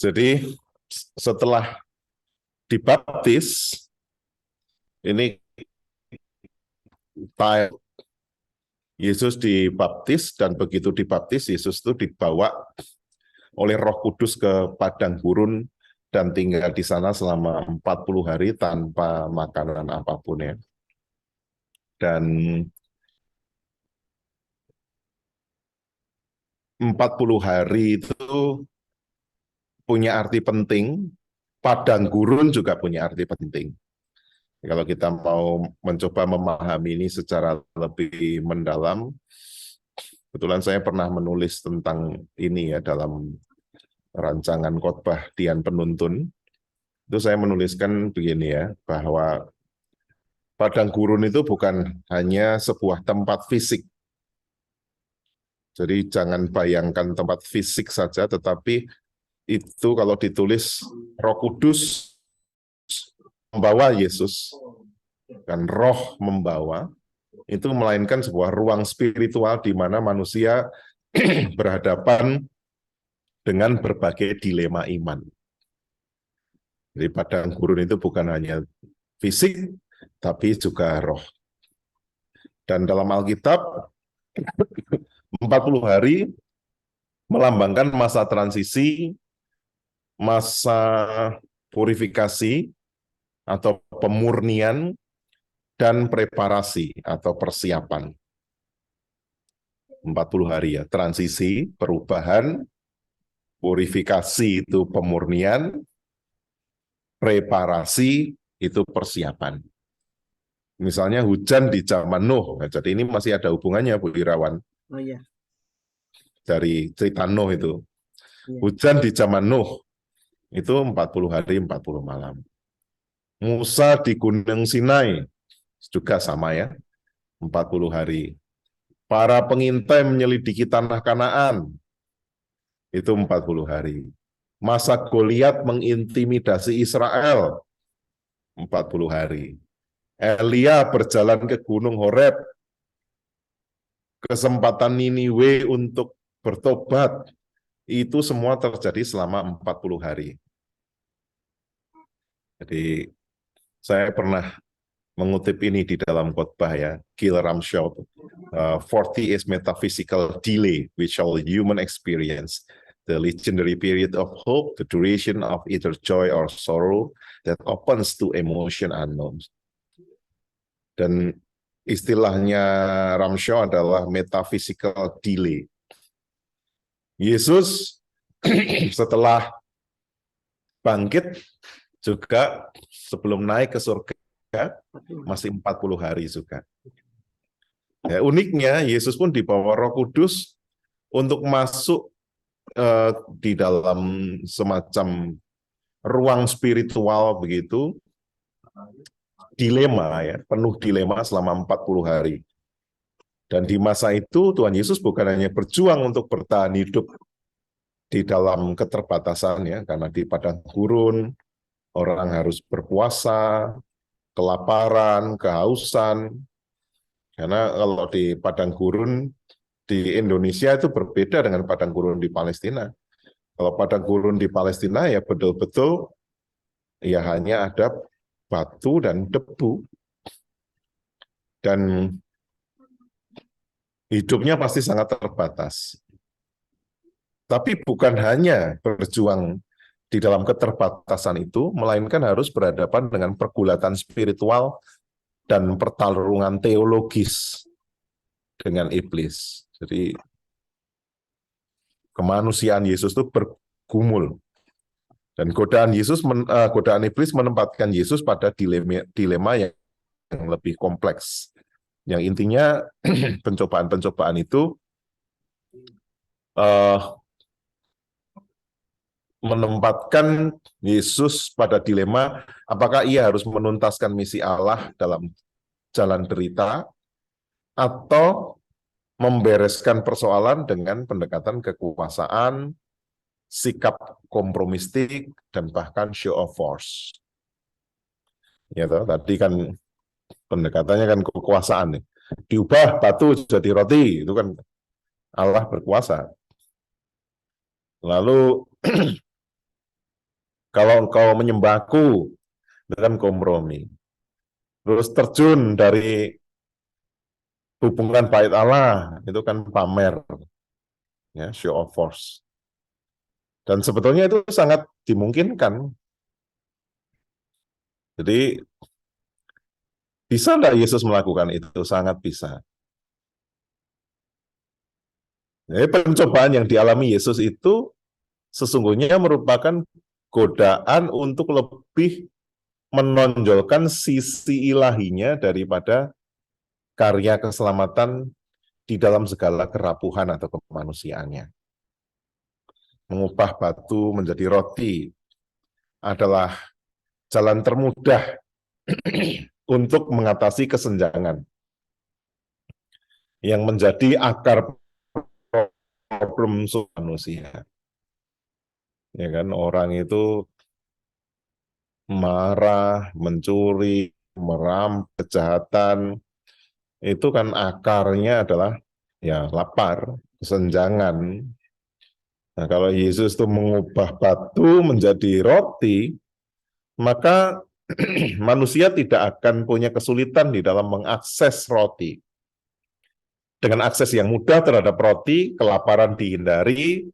Jadi setelah dibaptis, ini Yesus dibaptis, dan begitu dibaptis, Yesus itu dibawa oleh Roh Kudus ke padang gurun dan tinggal di sana selama 40 hari tanpa makanan apapun ya. Dan 40 hari itu punya arti penting, padang gurun juga punya arti penting. Kalau kita mau mencoba memahami ini secara lebih mendalam, kebetulan saya pernah menulis tentang ini ya dalam rancangan khotbah Dian Penuntun. Itu saya menuliskan begini ya, bahwa padang gurun itu bukan hanya sebuah tempat fisik. Jadi jangan bayangkan tempat fisik saja, tetapi itu kalau ditulis Roh Kudus membawa Yesus, dan Roh membawa, itu melainkan sebuah ruang spiritual di mana manusia berhadapan dengan berbagai dilema iman. Jadi padang gurun itu bukan hanya fisik, tapi juga roh. Dan dalam Alkitab, 40 hari melambangkan masa transisi, masa purifikasi atau pemurnian, dan preparasi atau persiapan. 40 hari ya, transisi, perubahan, purifikasi itu pemurnian, preparasi itu persiapan. Misalnya hujan di zaman Nuh, nah, jadi ini masih ada hubungannya Bu Irawan. Oh iya. Dari cerita Nuh itu. Iya. Hujan di zaman Nuh itu 40 hari 40 malam. Musa di Gunung Sinai juga sama ya, 40 hari. Para pengintai menyelidiki tanah Kanaan itu 40 hari. Masa Goliat mengintimidasi Israel 40 hari. Elia berjalan ke Gunung Horeb, kesempatan Niniwe untuk bertobat, itu semua terjadi selama 40 hari. Jadi saya pernah mengutip ini di dalam khotbah ya, Gil Ramshaw, 40 is metaphysical delay which all human experience, the legendary period of hope, the duration of either joy or sorrow that opens to emotion unknown. Dan istilahnya Ramshaw adalah metaphysical delay. Yesus setelah bangkit juga sebelum naik ke surga masih 40 hari juga. Ya, uniknya Yesus pun dibawa Roh Kudus untuk masuk di dalam semacam ruang spiritual begitu, dilema ya, penuh dilema selama 40 hari. Dan di masa itu Tuhan Yesus bukan hanya berjuang untuk bertahan hidup di dalam keterbatasan ya, karena di padang gurun orang harus berpuasa, kelaparan, kehausan. Karena kalau di padang gurun di Indonesia itu berbeda dengan padang gurun di Palestina. Kalau padang gurun di Palestina ya betul-betul ya hanya ada batu dan debu. Dan hidupnya pasti sangat terbatas. Tapi bukan hanya berjuang di dalam keterbatasan itu, melainkan harus berhadapan dengan pergulatan spiritual dan pertarungan teologis dengan iblis. Jadi kemanusiaan Yesus itu bergumul. Dan godaan iblis menempatkan Yesus pada dilema yang lebih kompleks. Yang intinya pencobaan-pencobaan itu menempatkan Yesus pada dilema apakah ia harus menuntaskan misi Allah dalam jalan derita atau membereskan persoalan dengan pendekatan kekuasaan, sikap kompromistik, dan bahkan show of force. Ya, tadi kan pendekatannya kan kekuasaan nih. Diubah batu jadi roti, itu kan Allah berkuasa. Lalu Kalau engkau menyembahku, itu kan kompromi. Terus terjun dari hubungan bait Allah, itu kan pamer, ya, show of force. Dan sebetulnya itu sangat dimungkinkan. Jadi bisa nggak Yesus melakukan itu? Sangat bisa. Jadi pencobaan yang dialami Yesus itu sesungguhnya merupakan godaan untuk lebih menonjolkan sisi ilahinya daripada karya keselamatan di dalam segala kerapuhan atau kemanusiaannya. Mengubah batu menjadi roti adalah jalan termudah untuk mengatasi kesenjangan yang menjadi akar problem manusia. Ya kan, orang itu marah, mencuri, merampok, kejahatan, itu kan akarnya adalah ya lapar, kesenjangan. Nah, kalau Yesus itu mengubah batu menjadi roti, maka manusia tidak akan punya kesulitan di dalam mengakses roti. Dengan akses yang mudah terhadap roti, kelaparan dihindari,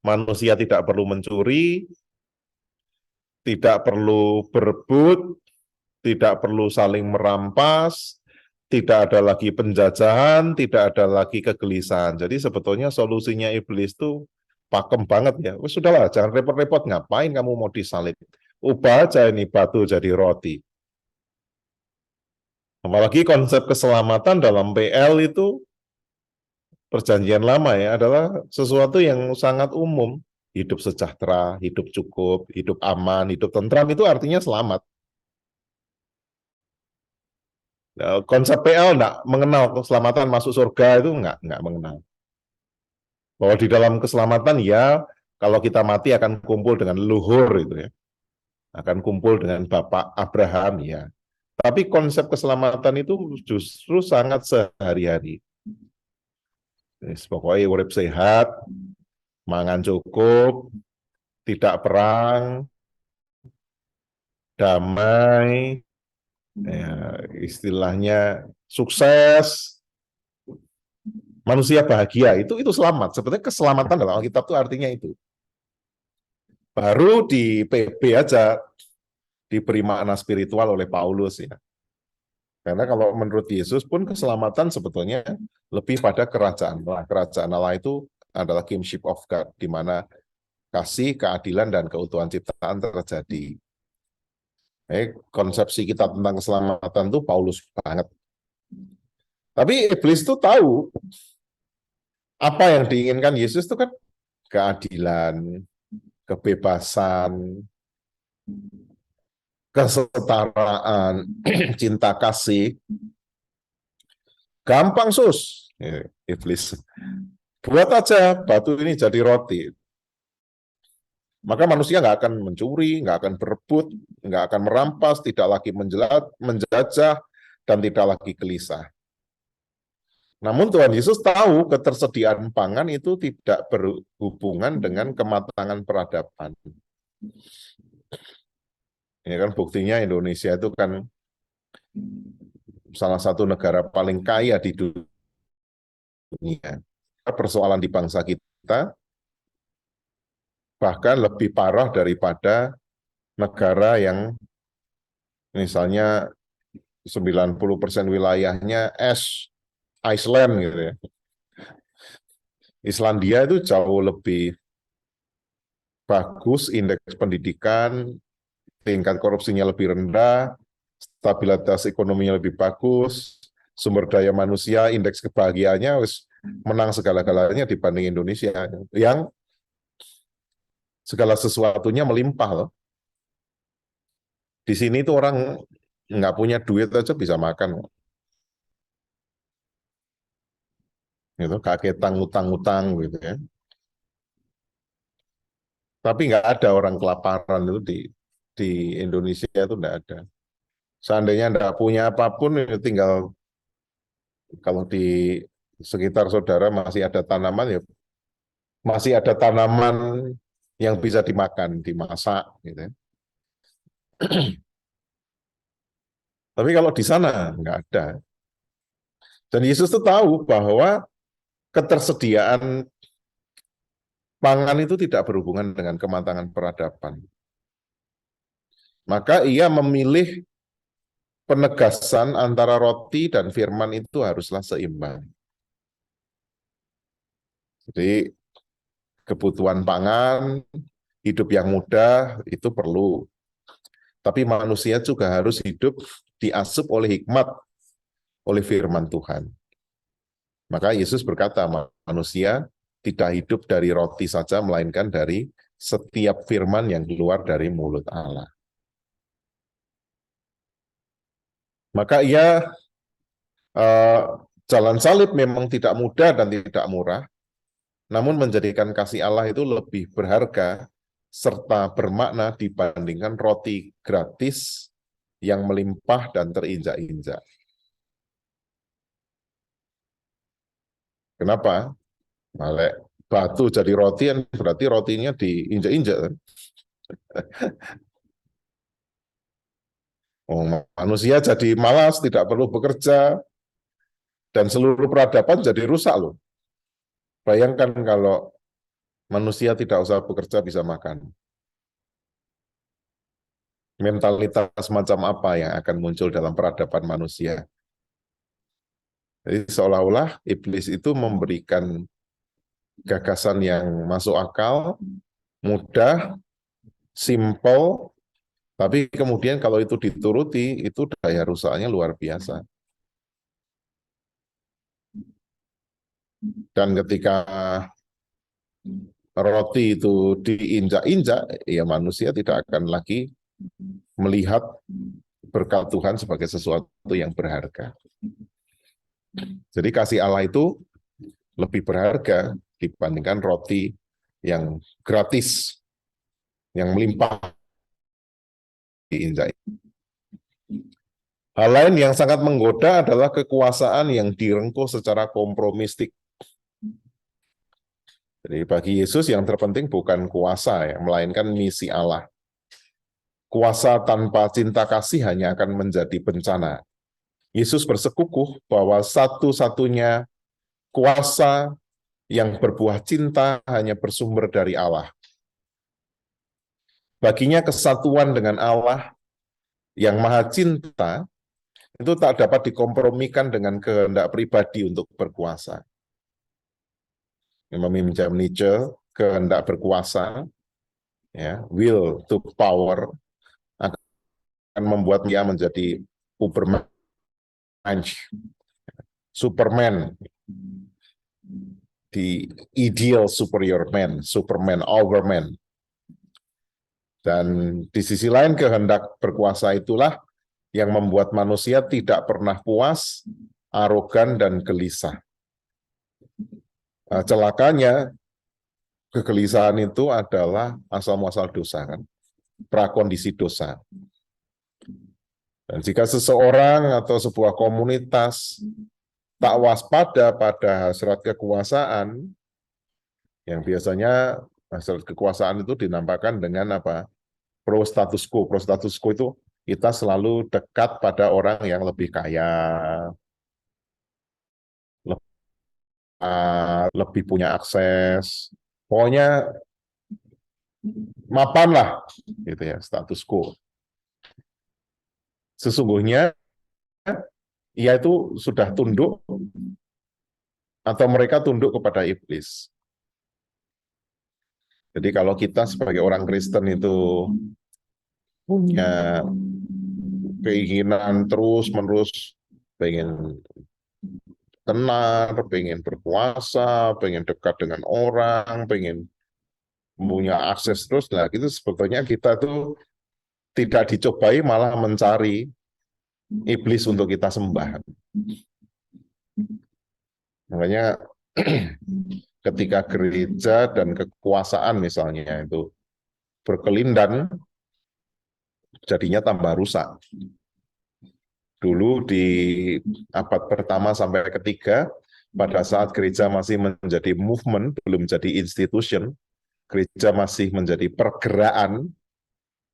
manusia tidak perlu mencuri, tidak perlu berebut, tidak perlu saling merampas, tidak ada lagi penjajahan, tidak ada lagi kegelisahan. Jadi sebetulnya solusinya iblis itu pakem banget ya. Wes sudahlah, jangan repot-repot, ngapain kamu mau disalib? Ubah aja ini batu jadi roti. Apalagi konsep keselamatan dalam PL itu perjanjian lama ya adalah sesuatu yang sangat umum. Hidup sejahtera, hidup cukup, hidup aman, hidup tentram itu artinya selamat. Konsep PL enggak mengenal keselamatan masuk surga itu enggak mengenal. Bahwa di dalam keselamatan ya kalau kita mati akan kumpul dengan leluhur itu ya. Akan kumpul dengan Bapak Abraham ya. Tapi konsep keselamatan itu justru sangat sehari-hari. Pokoknya urip sehat, mangan cukup, tidak perang, damai, ya, istilahnya sukses, manusia bahagia, itu selamat. Sebetulnya keselamatan dalam Alkitab itu artinya itu. Baru di PB aja diberi makna spiritual oleh Paulus ya. Karena kalau menurut Yesus pun keselamatan sebetulnya lebih pada kerajaan Allah. Kerajaan Allah itu adalah kingship of God, di mana kasih, keadilan, dan keutuhan ciptaan terjadi. Konsepsi kita tentang keselamatan itu Paulus banget. Tapi iblis itu tahu apa yang diinginkan Yesus itu kan keadilan, kebebasan, kesetaraan, cinta kasih. Gampang sus, iblis. Buat aja batu ini jadi roti. Maka manusia nggak akan mencuri, nggak akan berebut, nggak akan merampas, tidak lagi menjajah, dan tidak lagi gelisah. Namun Tuhan Yesus tahu ketersediaan pangan itu tidak berhubungan dengan kematangan peradaban. Ya kan buktinya Indonesia itu kan salah satu negara paling kaya di dunia. Persoalan di bangsa kita bahkan lebih parah daripada negara yang misalnya 90% wilayahnya Iceland gitu ya. Islandia itu jauh lebih bagus, indeks pendidikan, tingkat korupsinya lebih rendah, stabilitas ekonominya lebih bagus, sumber daya manusia, indeks kebahagiaannya menang segala-galanya dibanding Indonesia yang segala sesuatunya melimpah loh. Di sini tuh orang nggak punya duit aja bisa makan. Gitu, kaketan ngutang-ngutang gitu ya. Tapi nggak ada orang kelaparan itu di Indonesia itu nggak ada. Seandainya nggak punya apapun, tinggal kalau di sekitar saudara masih ada tanaman ya masih ada tanaman yang bisa dimakan, dimasak gitu ya. Tapi kalau di sana nggak ada. Dan Yesus tuh tahu bahwa ketersediaan pangan itu tidak berhubungan dengan kematangan peradaban. Maka ia memilih penegasan antara roti dan firman itu haruslah seimbang. Jadi kebutuhan pangan, hidup yang mudah itu perlu. Tapi manusia juga harus hidup diasup oleh hikmat, oleh firman Tuhan. Maka Yesus berkata, manusia tidak hidup dari roti saja, melainkan dari setiap firman yang keluar dari mulut Allah. Maka jalan salib memang tidak mudah dan tidak murah, namun menjadikan kasih Allah itu lebih berharga serta bermakna dibandingkan roti gratis yang melimpah dan terinjak-injak. Kenapa? Malek batu jadi roti kan berarti rotinya diinjak-injak kan? Oh, manusia jadi malas, tidak perlu bekerja, dan seluruh peradaban jadi rusak loh. Bayangkan kalau manusia tidak usah bekerja bisa makan. Mentalitas macam apa yang akan muncul dalam peradaban manusia? Jadi seolah-olah iblis itu memberikan gagasan yang masuk akal, mudah, simple, tapi kemudian kalau itu dituruti, itu daya rusaknya luar biasa. Dan ketika roti itu diinjak-injak, ya manusia tidak akan lagi melihat berkat Tuhan sebagai sesuatu yang berharga. Jadi kasih Allah itu lebih berharga dibandingkan roti yang gratis, yang melimpah diinjak. Hal lain yang sangat menggoda adalah kekuasaan yang direngkuh secara kompromistik. Jadi bagi Yesus yang terpenting bukan kuasa, ya, melainkan misi Allah. Kuasa tanpa cinta kasih hanya akan menjadi bencana. Yesus bersekukuh bahwa satu-satunya kuasa yang berbuah cinta hanya bersumber dari Allah. Baginya kesatuan dengan Allah yang maha cinta itu tak dapat dikompromikan dengan kehendak pribadi untuk berkuasa. Meminjam Nietzsche, kehendak berkuasa, ya, will to power, akan membuat dia menjadi Superman, the ideal superior man, Superman, overman. Dan di sisi lain kehendak berkuasa itulah yang membuat manusia tidak pernah puas, arogan, dan gelisah. Nah, celakanya, kegelisahan itu adalah asal-muasal dosa, kan? Prakondisi dosa. Dan jika seseorang atau sebuah komunitas tak waspada pada hasrat kekuasaan, yang biasanya hasrat kekuasaan itu dinampakkan dengan apa? Pro status quo. Pro status quo itu kita selalu dekat pada orang yang lebih kaya, lebih punya akses, pokoknya mapan lah, gitu ya, status quo. Sesungguhnya ia itu sudah tunduk atau mereka tunduk kepada iblis. Jadi kalau kita sebagai orang Kristen itu punya keinginan terus-menerus pengen tenar, pengen berkuasa, pengen dekat dengan orang, pengen punya akses terus, nah itu sebetulnya kita tuh tidak dicobai, malah mencari iblis untuk kita sembah. Makanya ketika gereja dan kekuasaan misalnya itu berkelindan, jadinya tambah rusak. Dulu di abad pertama sampai ketiga, pada saat gereja masih menjadi movement, belum menjadi institution, gereja masih menjadi pergeraan,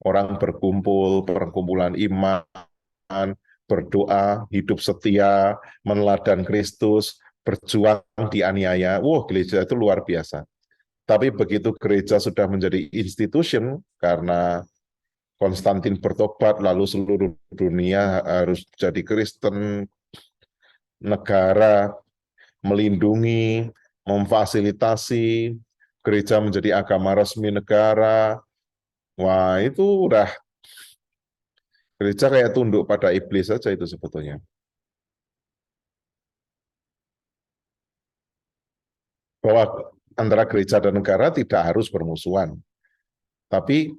Orang berkumpul, perkumpulan iman, berdoa, hidup setia, meneladani Kristus, berjuang dianiaya. Wah, gereja itu luar biasa. Tapi begitu gereja sudah menjadi institution, karena Konstantin bertobat, lalu seluruh dunia harus jadi Kristen, negara melindungi, memfasilitasi, gereja menjadi agama resmi negara. Wah, itu udah gereja kayak tunduk pada iblis saja itu sebetulnya. Bahwa antara gereja dan negara tidak harus bermusuhan, tapi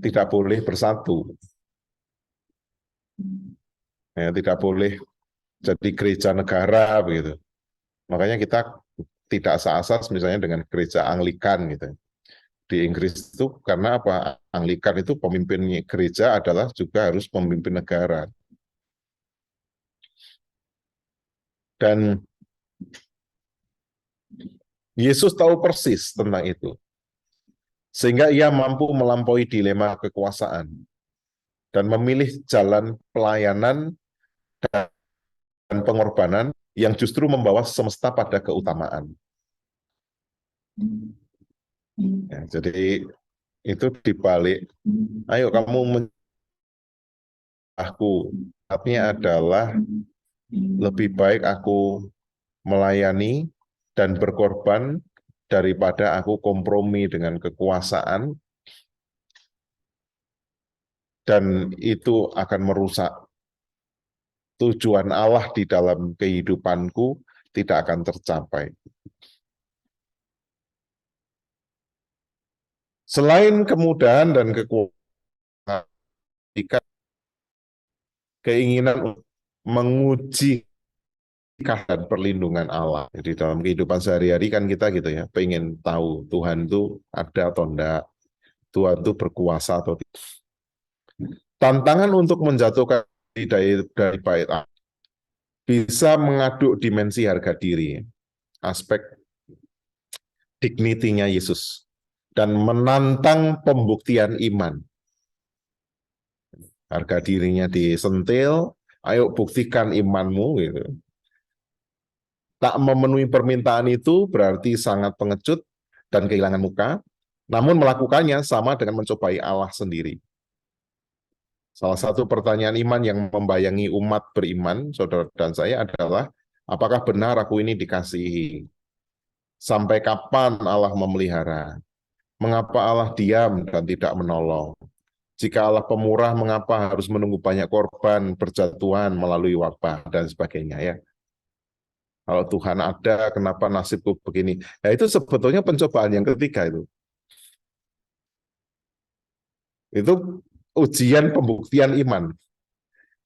tidak boleh bersatu. Ya, tidak boleh jadi gereja negara begitu. Makanya kita tidak seasas misalnya dengan gereja Anglikan gitu. Di Inggris itu karena apa? Anglikan itu pemimpin gereja adalah juga harus pemimpin negara. Dan Yesus tahu persis tentang itu. Sehingga ia mampu melampaui dilema kekuasaan dan memilih jalan pelayanan dan pengorbanan yang justru membawa semesta pada keutamaan. Ya, jadi itu dibalik, ayo kamu aku, artinya adalah lebih baik aku melayani dan berkorban daripada aku kompromi dengan kekuasaan, dan itu akan merusak tujuan Allah di dalam kehidupanku, tidak akan tercapai. Selain kemudahan dan kekuatan, keinginan untuk menguji dan perlindungan Allah. Jadi dalam kehidupan sehari-hari kan kita gitu ya, pengen tahu Tuhan itu ada atau enggak, Tuhan itu berkuasa atau tidak. Tantangan untuk menjatuhkan dari bait Allah bisa mengaduk dimensi harga diri, aspek dignity-nya Yesus, dan menantang pembuktian iman. Harga dirinya disentil, ayo buktikan imanmu gitu. Tak memenuhi permintaan itu berarti sangat pengecut dan kehilangan muka, namun melakukannya sama dengan mencobai Allah sendiri. Salah satu pertanyaan iman yang membayangi umat beriman, saudara dan saya, adalah apakah benar aku ini dikasihi? Sampai kapan Allah memelihara? Mengapa Allah diam dan tidak menolong? Jika Allah pemurah, mengapa harus menunggu banyak korban, berjatuhan melalui wabah, dan sebagainya ya? Kalau Tuhan ada, kenapa nasibku begini? Ya itu sebetulnya pencobaan yang ketiga itu. Itu ujian pembuktian iman.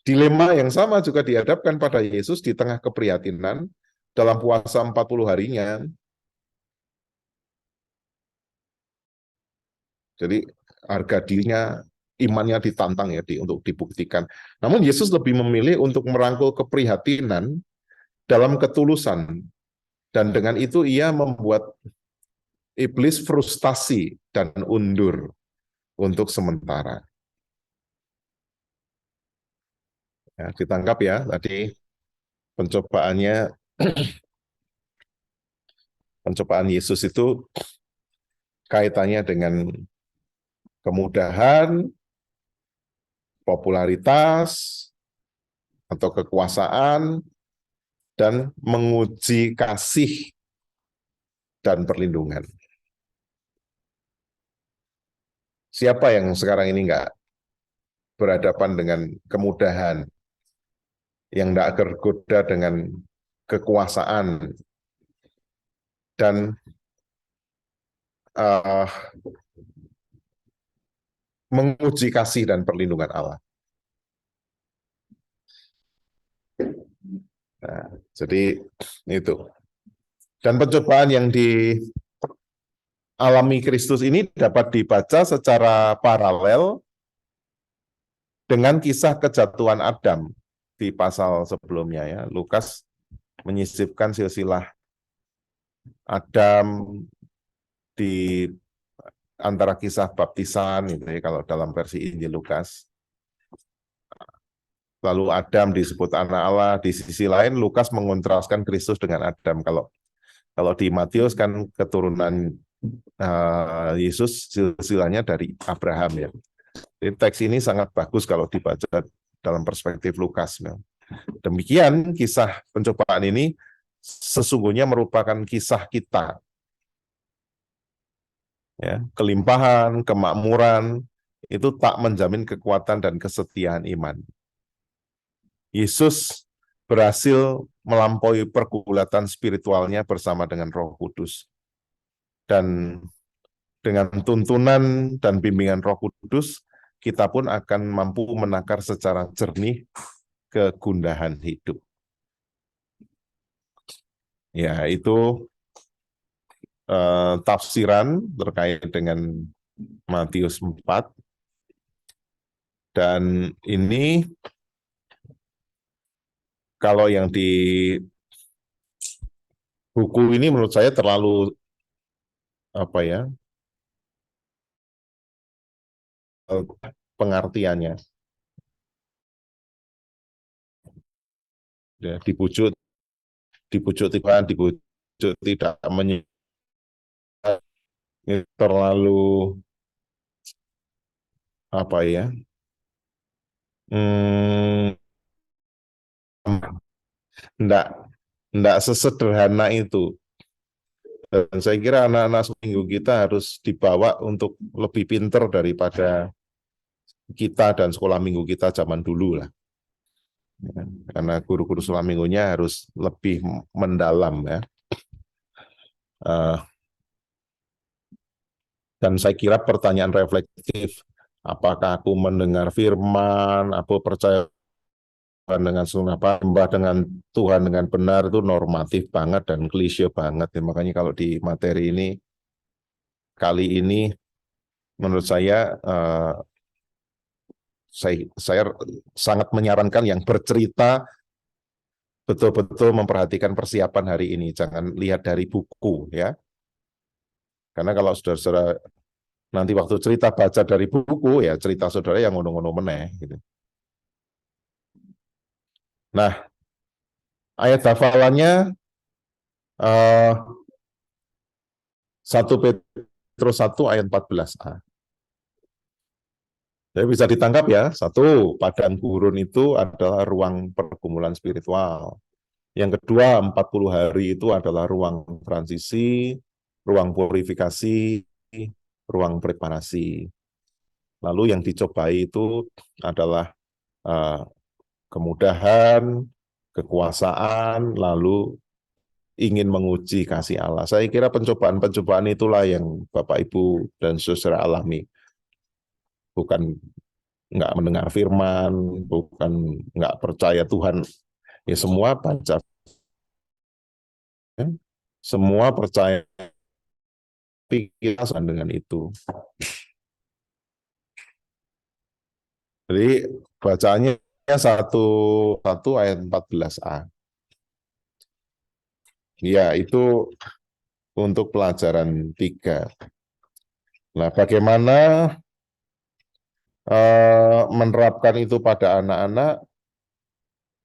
Dilema yang sama juga dihadapkan pada Yesus di tengah keprihatinan dalam puasa 40 harinya. Jadi harga dirinya, imannya ditantang ya untuk dibuktikan. Namun Yesus lebih memilih untuk merangkul keprihatinan dalam ketulusan. Dan dengan itu ia membuat iblis frustasi dan undur untuk sementara. Ya, ditangkap ya tadi pencobaannya, pencobaan Yesus itu kaitannya dengan kemudahan, popularitas, atau kekuasaan, dan menguji kasih dan perlindungan. Siapa yang sekarang ini nggak berhadapan dengan kemudahan, yang nggak tergoda dengan kekuasaan, dan uh, menguji kasih dan perlindungan Allah. Nah, jadi itu. Dan pencobaan yang dialami Kristus ini dapat dibaca secara paralel dengan kisah kejatuhan Adam di pasal sebelumnya ya. Lukas menyisipkan silsilah Adam di antara kisah baptisan itu ya, kalau dalam versi Injil Lukas. Lalu Adam disebut anak Allah, di sisi lain Lukas mengontraskan Kristus dengan Adam. Kalau di Matius kan keturunan Yesus silsilahnya dari Abraham ya. Jadi teks ini sangat bagus kalau dibaca dalam perspektif Lukas. Demikian kisah pencobaan ini sesungguhnya merupakan kisah kita. Ya, kelimpahan, kemakmuran itu tak menjamin kekuatan dan kesetiaan iman. Yesus berhasil melampaui pergulatan spiritualnya bersama dengan Roh Kudus. Dan dengan tuntunan dan bimbingan Roh Kudus, kita pun akan mampu menakar secara jernih kegundahan hidup. Ya, itu tafsiran terkait dengan Matius 4. Dan ini kalau yang di buku ini menurut saya terlalu pengertiannya. Ya, dibujuk Tuhan, dibujuk tidak terlalu enggak sesederhana itu. Dan saya kira anak-anak seminggu kita harus dibawa untuk lebih pinter daripada kita dan sekolah minggu kita zaman dulu lah. Karena guru-guru sekolah minggunya harus lebih mendalam ya. Dan saya kira pertanyaan reflektif, apakah aku mendengar firman, aku percaya dengan sembah dengan Tuhan dengan benar, itu normatif banget dan klise banget. Ya, makanya kalau di materi ini kali ini menurut saya sangat menyarankan yang bercerita betul-betul memperhatikan persiapan hari ini, jangan lihat dari buku ya. Karena kalau saudara-saudara nanti waktu cerita baca dari buku ya cerita saudara yang ngono-ngono meneh gitu. Nah, ayat hafalannya 1 Petrus 1 ayat 14a. Jadi bisa ditangkap ya, satu, padang gurun itu adalah ruang pergumulan spiritual. Yang kedua, 40 hari itu adalah ruang transisi, ruang purifikasi, ruang preparasi. Lalu yang dicobai itu adalah kemudahan, kekuasaan, lalu ingin menguji kasih Allah. Saya kira pencobaan-pencobaan itulah yang Bapak, Ibu, dan saudara alami. Bukan nggak mendengar firman, bukan nggak percaya Tuhan. Ya semua baca, semua percaya pikiran dengan itu. Jadi bacaannya satu ayat 14a. Ya, itu untuk pelajaran 3. Nah, bagaimana menerapkan itu pada anak-anak?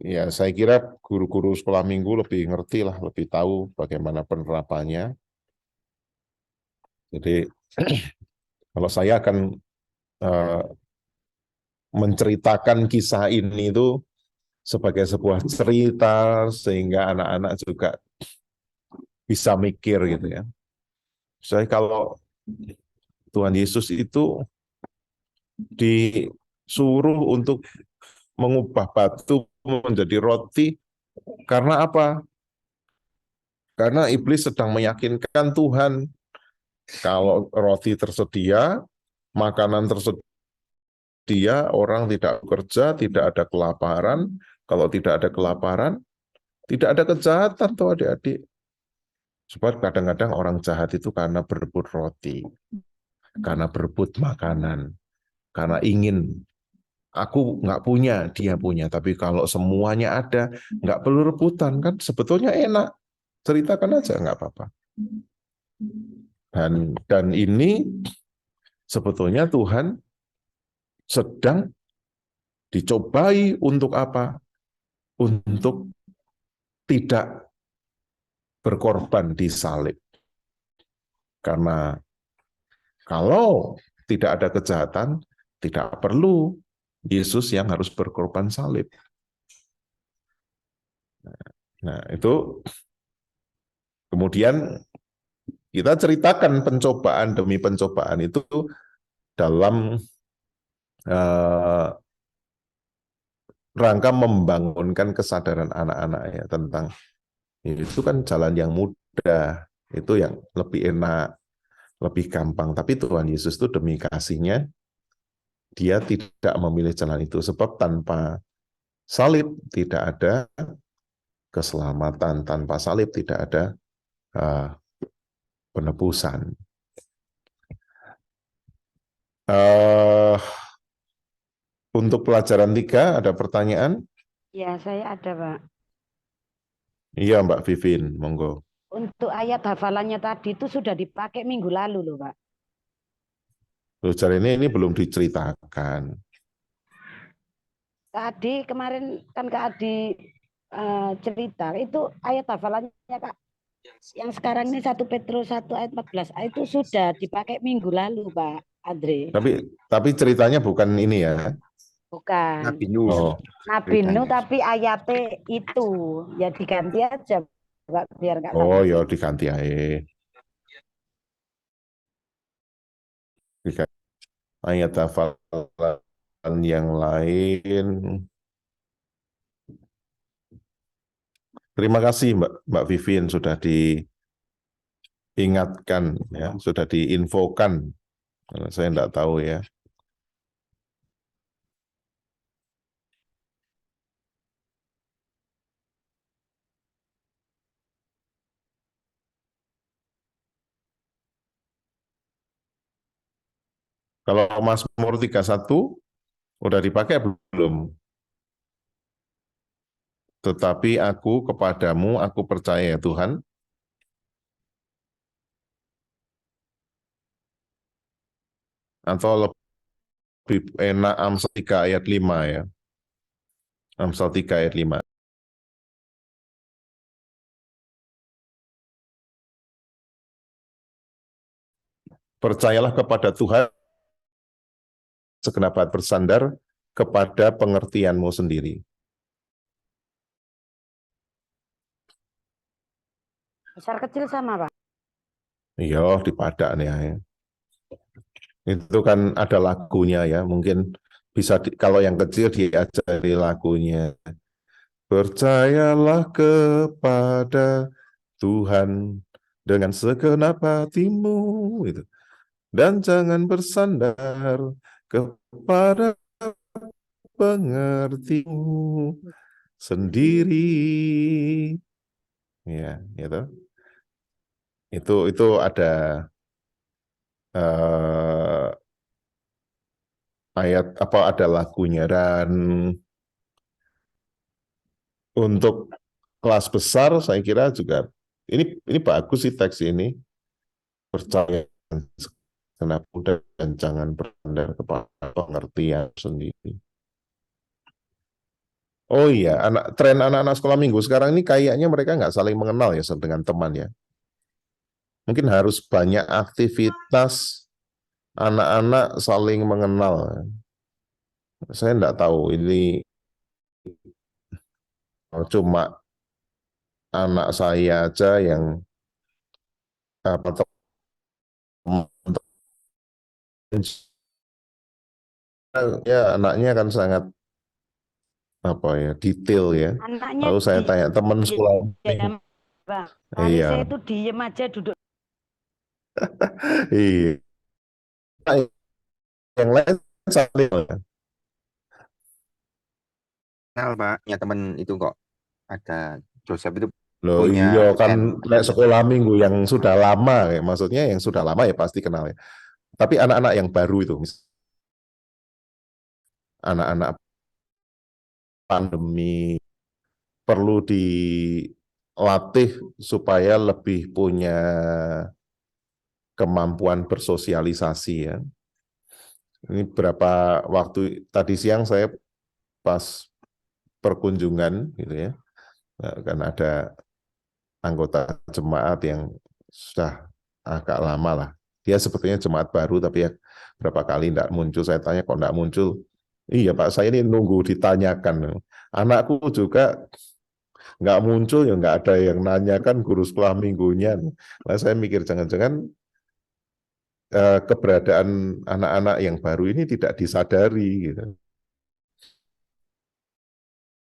Ya, saya kira guru-guru sekolah minggu lebih ngerti lah, lebih tahu bagaimana penerapannya. Jadi, kalau saya akan menceritakan kisah ini itu sebagai sebuah cerita sehingga anak-anak juga bisa mikir gitu ya. Saya kalau Tuhan Yesus itu disuruh untuk mengubah batu menjadi roti, karena apa? Karena iblis sedang meyakinkan Tuhan kalau roti tersedia, makanan tersedia, orang tidak bekerja, tidak ada kelaparan. Kalau tidak ada kelaparan, tidak ada kejahatan tuh adik-adik. Sebab kadang-kadang orang jahat itu karena berebut roti, karena berebut makanan, karena ingin aku nggak punya, dia punya. Tapi kalau semuanya ada, nggak perlu rebutan kan? Sebetulnya enak, ceritakan aja nggak apa-apa. Dan ini sebetulnya Tuhan sedang dicobai untuk apa? Untuk tidak berkorban di salib. Karena kalau tidak ada kejahatan, tidak perlu Yesus yang harus berkorban salib. Nah, itu kemudian kita ceritakan pencobaan demi pencobaan itu dalam rangka membangunkan kesadaran anak-anak ya tentang itu kan jalan yang mudah, itu yang lebih enak, lebih gampang. Tapi Tuhan Yesus itu demi kasihnya, dia tidak memilih jalan itu. Sebab tanpa salib tidak ada keselamatan, tanpa salib tidak ada penebusan. Untuk pelajaran 3 ada pertanyaan? Ya, saya ada, Pak. Iya, Mbak Vivin, monggo. Untuk ayat hafalannya tadi itu sudah dipakai minggu lalu loh, Pak. Belajar ini belum diceritakan. Kak Adi kemarin kan Kak Adi cerita itu ayat hafalannya Kak. Yang sekarang ini 1 Petrus 1 ayat 14 itu sudah dipakai minggu lalu, Pak Andre. Tapi ceritanya bukan ini ya. Bukan. Nabi Nuh. Oh. Nabi Nuh tapi ayatnya itu ya diganti aja, Pak, biar nggak. Oh, ya diganti aja. Ayat hafalan yang lain. Terima kasih Mbak Vivin sudah diingatkan ya, sudah diinfokan. Saya enggak tahu ya. Kalau Mazmur 31 udah dipakai belum? Tetapi aku kepadamu, aku percaya ya Tuhan. Atau lebih enak Amsal 3 ayat 5 ya. Amsal 3 ayat 5. Percayalah kepada Tuhan, segenap hati bersandar kepada pengertianmu sendiri. Besar kecil sama, Pak. Iya, dipadak nih ya. Itu kan ada lagunya ya, mungkin bisa kalau yang kecil diajari lagunya. Percayalah kepada Tuhan dengan segenap hatimu itu. Dan jangan bersandar kepada pengertianmu sendiri. Ya, gitu. Itu ada ayat apa ada lagunya, dan untuk kelas besar saya kira juga ini bagus sih teks ini. Percaya segenap muda dan jangan bersandar kepada pengertian sendiri. Oh iya, tren anak-anak sekolah minggu sekarang ini kayaknya mereka nggak saling mengenal ya dengan teman ya. Mungkin harus banyak aktivitas anak-anak saling mengenal. Saya nggak tahu ini cuma anak saya aja yang apa ya anaknya kan sangat apa ya detail ya. Anaknya Lalu saya tanya teman sekolah diam, Bang. iya Saya itu diem aja duduk. iya yang lain saling Kenal Pak, ya temen itu kok ada Joseph itu loh punya iya kan band. sekolah minggu yang sudah lama ya, maksudnya yang sudah lama ya pasti kenal ya. Tapi anak-anak yang baru itu anak-anak pandemi perlu dilatih supaya lebih punya kemampuan bersosialisasi ya. Ini berapa waktu tadi siang saya pas perkunjungan gitu ya, kan ada anggota jemaat yang sudah agak lama lah. Dia sepertinya jemaat baru tapi ya berapa kali tidak muncul. Saya tanya kok tidak muncul. Iya Pak, saya ini nunggu ditanyakan. Anakku juga nggak muncul ya nggak ada yang nanyakan guru sekolah minggunya. Nah saya mikir jangan-jangan keberadaan anak-anak yang baru ini tidak disadari gitu.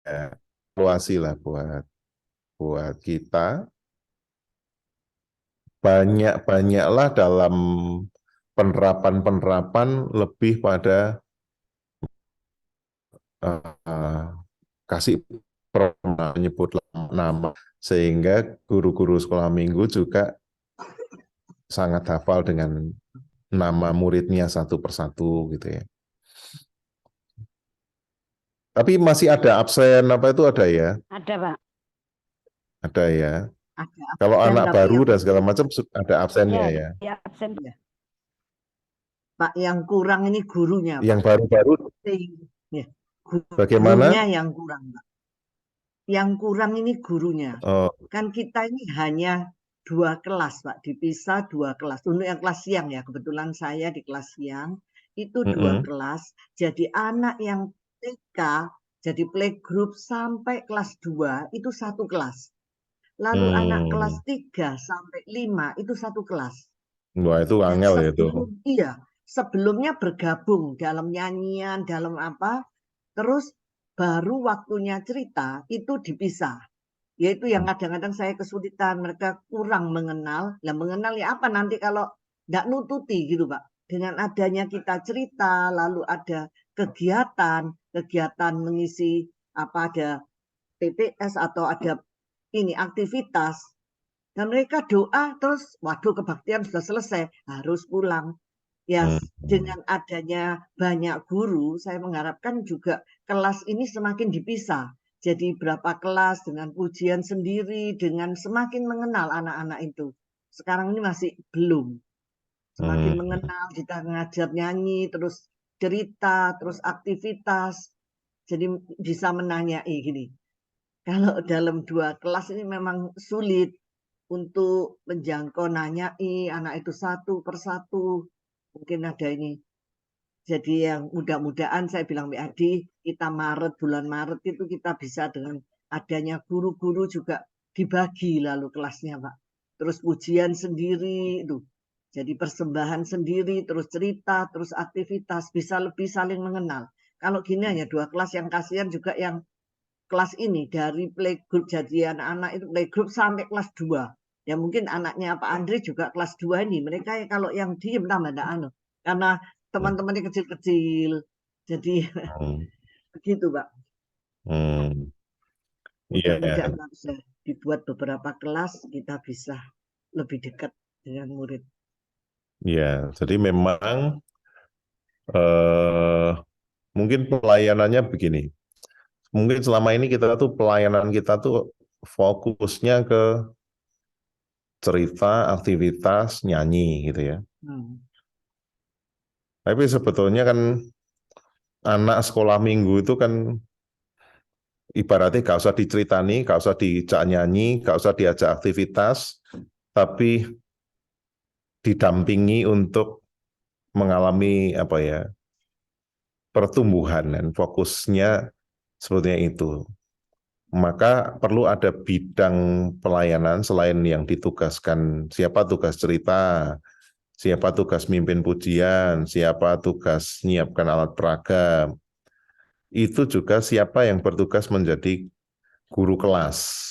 Ya, evaluasi lah buat kita, banyak-banyaklah dalam penerapan lebih pada kasih menyebut nama, sehingga guru-guru sekolah minggu juga sangat hafal dengan nama muridnya satu persatu gitu ya. Tapi masih ada absen apa itu ada ya? Ada, Pak. Ada ya. Ada Kalau absen, anak tapi baru yang dan segala macam ada absennya ya. Ya, absen. Pak, yang kurang ini gurunya, Pak. Yang baru-baru Ya, bagaimana? gurunya yang kurang, Pak. Yang kurang ini gurunya. Oh, Kan kita ini hanya 2 kelas, Pak. Dipisah 2 kelas. Untuk yang kelas siang ya, kebetulan saya di kelas siang. Itu 2 kelas. Jadi anak yang TK, jadi playgroup sampai kelas 2 itu 1 kelas. Lalu anak kelas 3 sampai 5 itu 1 kelas. Wah itu angel ya itu. Iya, sebelumnya bergabung dalam nyanyian, dalam apa, terus baru waktunya cerita itu dipisah. Yaitu yang kadang-kadang saya kesulitan, mereka kurang mengenal. Lah mengenal ya apa nanti kalau tidak nututi gitu Pak. Dengan adanya kita cerita, lalu ada kegiatan mengisi apa, ada PPS atau ada ini aktivitas. Dan mereka doa terus, waduh kebaktian sudah selesai, harus pulang. Ya, dengan adanya banyak guru, saya mengharapkan juga kelas ini semakin dipisah. Jadi berapa kelas dengan pujian sendiri, dengan semakin mengenal anak-anak itu. Sekarang ini masih belum. Semakin mengenal, kita ngajar nyanyi, terus cerita, terus aktivitas. Jadi bisa menanyai gini. Kalau dalam 2 kelas ini memang sulit untuk menjangkau nanyai anak itu satu persatu. Mungkin ada ini. Jadi yang mudah-mudahan saya bilang Mbak Adi, kita bulan Maret itu kita bisa dengan adanya guru-guru juga dibagi lalu kelasnya Pak. Terus pujian sendiri itu. Jadi persembahan sendiri, terus cerita, terus aktivitas, bisa lebih saling mengenal. Kalau gini hanya 2 kelas, yang kasihan juga yang kelas ini dari playgroup, jadi anak-anak itu playgroup sampai kelas 2. Ya mungkin anaknya Pak Andre juga kelas 2 ini. Mereka ya kalau yang diem tambah anu. Karena teman-temannya kecil-kecil. Jadi begitu Pak. Mudah-mudahan bisa dibuat beberapa kelas, kita bisa lebih dekat dengan murid. Ya, jadi memang mungkin pelayanannya begini. Mungkin selama ini pelayanan kita tuh fokusnya ke cerita, aktivitas, nyanyi gitu ya. Tapi sebetulnya kan anak sekolah minggu itu kan ibaratnya gak usah diceritani, gak usah diajak nyanyi, gak usah diajak aktivitas, tapi didampingi untuk mengalami apa ya, pertumbuhan, dan fokusnya sebetulnya itu. Maka perlu ada bidang pelayanan selain yang ditugaskan, siapa tugas cerita, siapa tugas mimpin pujian, siapa tugas menyiapkan alat peraga, itu juga siapa yang bertugas menjadi guru kelas.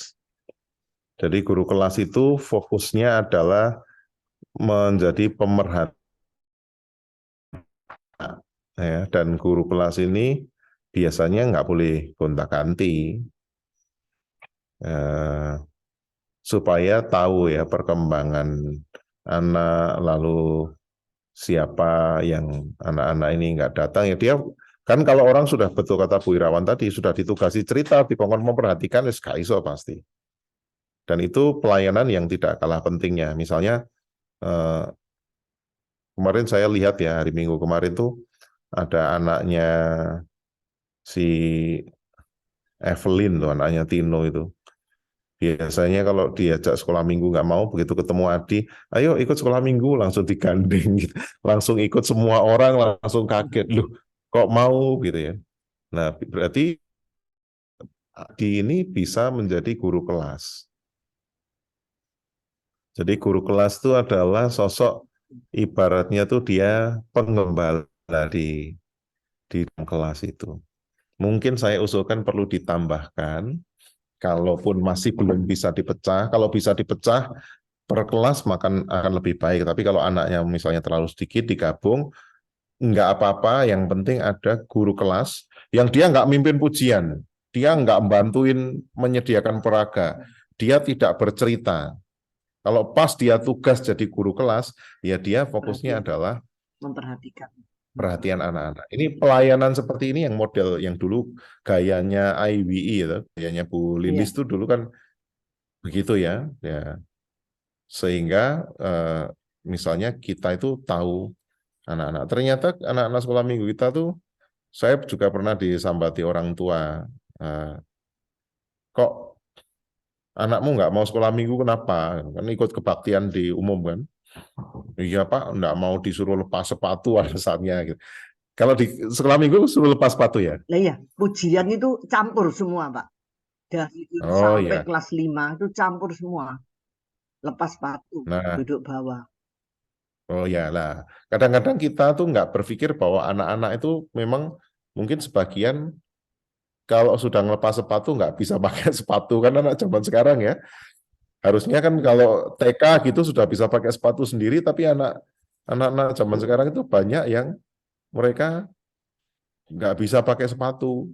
Jadi guru kelas itu fokusnya adalah menjadi pemerhati, ya, dan guru kelas ini biasanya nggak boleh gonta-ganti, supaya tahu ya perkembangan anak, lalu siapa yang anak-anak ini nggak datang ya dia kan, kalau orang sudah betul kata Bu Irawan tadi sudah ditugasi cerita, dikongkon memperhatikan ya iso pasti. Dan itu pelayanan yang tidak kalah pentingnya. Misalnya kemarin saya lihat ya hari Minggu kemarin tuh ada anaknya si Evelyn tuh, anaknya Tino itu. Biasanya kalau diajak sekolah minggu nggak mau, begitu ketemu Adi, ayo ikut sekolah minggu, langsung digandeng gitu. Langsung ikut semua orang, langsung kaget. Loh, kok mau gitu ya. Nah, berarti Adi ini bisa menjadi guru kelas. Jadi guru kelas itu adalah sosok, ibaratnya tuh dia pengembala di dalam kelas itu. Mungkin saya usulkan perlu ditambahkan, kalaupun masih belum bisa dipecah, kalau bisa dipecah per kelas akan lebih baik. Tapi kalau anaknya misalnya terlalu sedikit digabung, nggak apa-apa. Yang penting ada guru kelas yang dia nggak mimpin pujian, dia nggak bantuin menyediakan peraga, dia tidak bercerita. Kalau pas dia tugas jadi guru kelas, ya dia fokusnya adalah memperhatikan. perhatian anak-anak. Ini pelayanan seperti ini yang model yang dulu gayanya IWI, ya, gayanya Bu Lilis itu dulu kan begitu ya. Ya. Sehingga misalnya kita itu tahu anak-anak. Ternyata anak-anak sekolah minggu kita tuh, saya juga pernah disambati orang tua. Kok anakmu nggak mau sekolah minggu, kenapa? Kan ikut kebaktian di umum kan. Iya Pak, nggak mau disuruh lepas sepatu alasannya gitu. Kalau di sekolah minggu suruh lepas sepatu ya? Nah ya, pujian itu campur semua, Pak. Dari Oh sampai ya. kelas 5 itu campur semua. Lepas sepatu, Nah, duduk bawah. oh ya lah. Kadang-kadang kita tuh nggak berpikir bahwa anak-anak itu memang mungkin sebagian kalau sudah ngelepas sepatu nggak bisa pakai sepatu kan anak zaman sekarang ya. Harusnya kan kalau TK gitu sudah bisa pakai sepatu sendiri, tapi anak-anak zaman sekarang itu banyak yang mereka nggak bisa pakai sepatu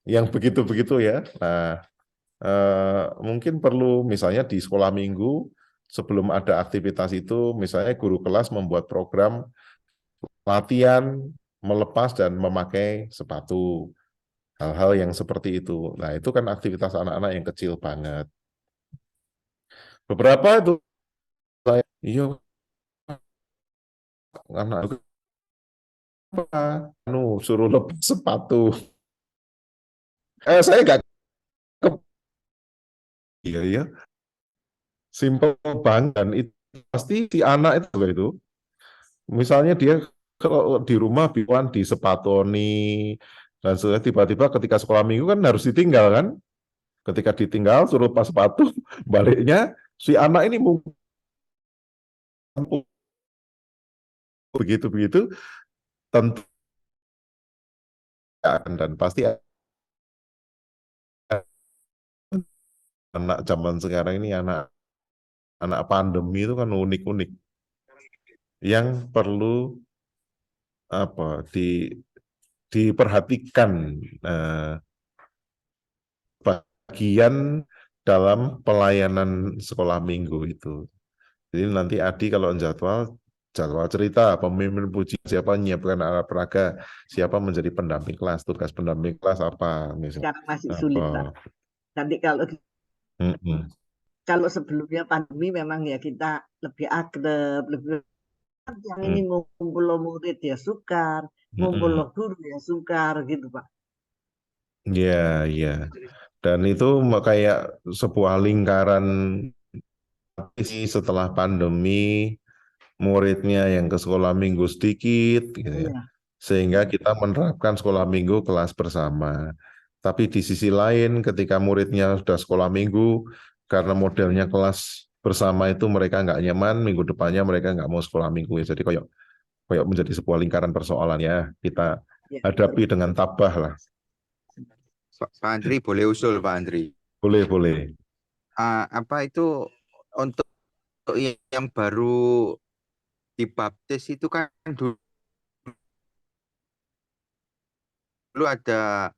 yang begitu-begitu ya. Nah, mungkin perlu misalnya di sekolah minggu sebelum ada aktivitas itu, misalnya guru kelas membuat program latihan melepas dan memakai sepatu, hal-hal yang seperti itu. Nah, itu kan aktivitas anak-anak yang kecil banget. Beberapa itu saya, iya anak apa? Suruh lepas sepatu. Saya nggak ke, iya ya, simple banget. Dan itu pasti si anak itu, misalnya dia kalau di rumah bilang di sepatoni dan tiba-tiba ketika sekolah minggu kan harus ditinggal kan. Ketika ditinggal suruh lepas sepatu, baliknya si anak ini mungkin begitu-begitu tentu dan pasti anak zaman sekarang ini anak pandemi itu kan unik-unik yang perlu apa diperhatikan bagian dalam pelayanan sekolah minggu itu. Jadi nanti Adi kalau jadwal cerita, pemimpin puji, siapa menyiapkan alat peraga, siapa menjadi pendamping kelas, tugas pendamping kelas apa misalnya. Sekarang masih sulit, Pak. Nanti kalau sebelumnya pandemi memang ya kita lebih akrab, lebih yang ini ngumpul lo murid ya sukar, ngumpul lo guru ya sukar gitu, Pak. Iya, iya. Dan itu kayak sebuah lingkaran setelah pandemi, muridnya yang ke sekolah minggu sedikit, gitu ya. Sehingga kita menerapkan sekolah minggu kelas bersama. Tapi di sisi lain, ketika muridnya sudah sekolah minggu, karena modelnya kelas bersama itu mereka nggak nyaman, minggu depannya mereka nggak mau sekolah minggu. Jadi kayak menjadi sebuah lingkaran persoalan ya. Kita hadapi dengan tabah lah. Pak Andri boleh usul Pak Andri. Boleh. Apa itu untuk yang baru dibaptis itu kan dulu ada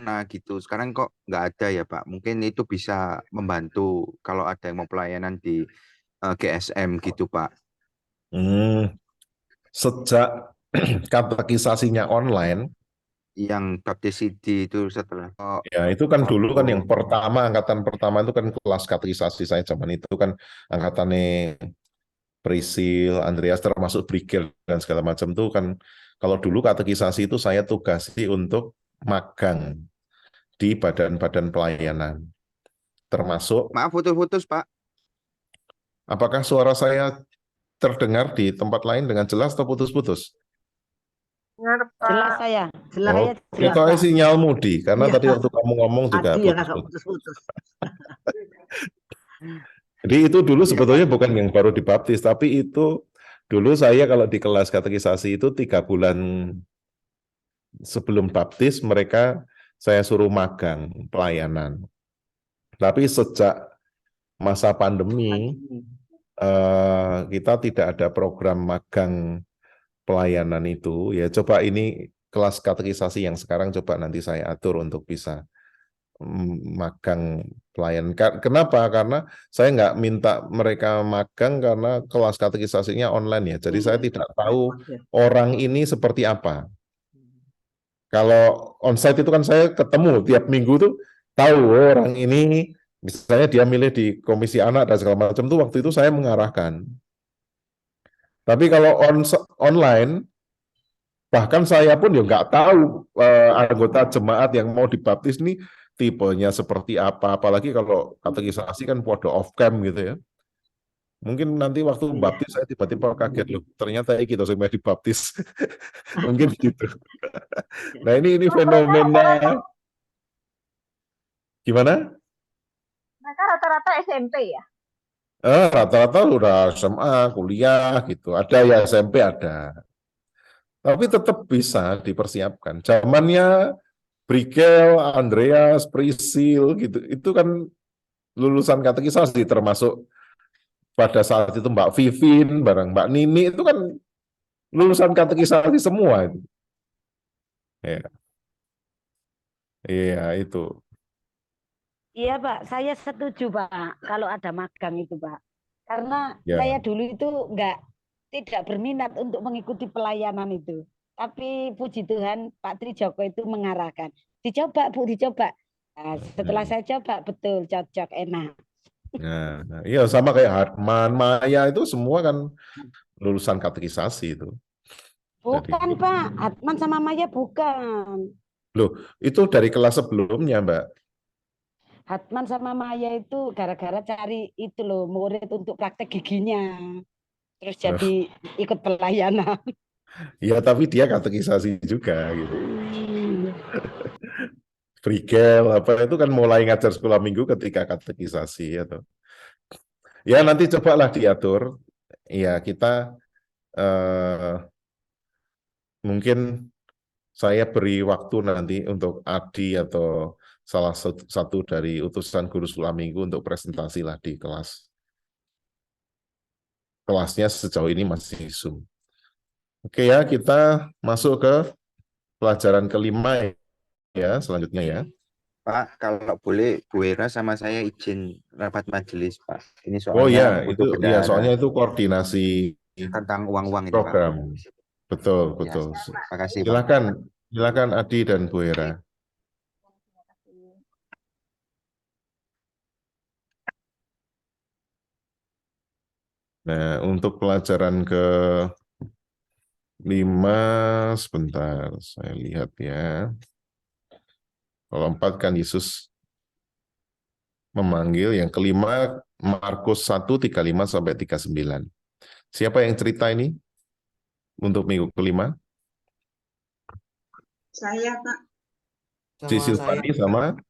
nah gitu. Sekarang kok nggak ada ya Pak. Mungkin itu bisa membantu kalau ada yang mau pelayanan di GSM gitu Pak. Sejak katekisasinya online, yang baptis CD itu setelah ya itu kan dulu kan yang pertama, angkatan pertama itu kan kelas katekisasi saya zaman itu kan angkatannya Prisil, Andreas, termasuk Brigel dan segala macam tuh kan. Kalau dulu katekisasi itu saya tugasi untuk magang di badan-badan pelayanan. Termasuk, Maaf putus-putus, Pak. apakah suara saya terdengar di tempat lain dengan jelas atau putus-putus? Jelas saya. Jelas. Oh, Saya itu jelas, Pak. sinyal Mudi, karena Iya. tadi waktu kamu ngomong juga Adi yang agak putus-putus. putus-putus. Jadi itu dulu sebetulnya bukan yang baru dibaptis, tapi itu dulu saya kalau di kelas katekisasi itu 3 bulan sebelum baptis mereka saya suruh magang pelayanan. Tapi sejak masa pandemi kita tidak ada program magang pelayanan itu. Ya coba ini kelas katekisasi yang sekarang coba nanti saya atur untuk bisa magang pelayan. Kenapa? Karena saya nggak minta mereka magang karena kelas katekisasinya online ya. Jadi saya tidak tahu orang ini seperti apa. Kalau onsite itu kan saya ketemu tiap minggu tuh tahu orang ini misalnya dia milih di komisi anak dan segala macam tuh waktu itu saya mengarahkan. Tapi kalau online bahkan saya pun ya nggak tahu anggota jemaat yang mau dibaptis nih tipenya seperti apa, apalagi kalau katekisasi kan podo off cam gitu ya. Mungkin nanti waktu baptis saya tiba-tiba kaget loh, ternyata kita semua dibaptis. Mungkin gitu. Nah ini fenomena gimana? Mereka rata-rata SMP ya? Rata-rata udah SMA, kuliah gitu. Ada ya SMP ada. Tapi tetap bisa dipersiapkan. Zamannya Brigel, Andreas, Prisil gitu. Itu kan lulusan katekisasi termasuk pada saat itu Mbak Vivin, bareng Mbak Nini itu kan lulusan katekisasi semua itu. Ya. Iya, itu. Iya, Pak. Saya setuju, Pak, kalau ada magang itu, Pak. Karena Ya. saya dulu itu tidak berminat untuk mengikuti pelayanan itu. Tapi puji Tuhan, Pak Trijoko itu mengarahkan. Dicoba, Bu, dicoba. Nah, setelah saya coba, betul, cocok, enak. Nah, iya sama kayak Hartman, Maya itu semua kan lulusan katekisasi itu. Bukan, Jadi, Pak. Atman sama Maya bukan. loh, itu dari kelas sebelumnya, Mbak. Hatman sama Maya itu gara-gara cari itu loh, murid untuk praktek giginya. Terus jadi ikut pelayanan. Ya, tapi dia katekisasi juga gitu. Frigel apa itu kan mulai ngajar sekolah minggu ketika katekisasi atau ya nanti cobalah diatur. Ya kita mungkin saya beri waktu nanti untuk Adi atau salah satu dari utusan guru sekolah minggu untuk presentasi lah di kelas. Kelasnya sejauh ini masih Zoom. Oke ya, kita masuk ke pelajaran kelima ya, selanjutnya ya. Pak, kalau boleh Bu Hera sama saya izin rapat majelis, Pak. Ini Oh soalnya ya, untuk itu ya bendahara soalnya itu koordinasi tentang uang-uang ini, Pak. program. Betul, Ya, betul. terima kasih, Pak. Silakan Adi dan Bu Hera. Nah, untuk pelajaran ke 5, sebentar, saya lihat ya. Kalau 4 kan Yesus memanggil, yang kelima Markus 1:35 sampai 39. Siapa yang cerita ini untuk minggu kelima? Saya, Pak. Si Silvani sama?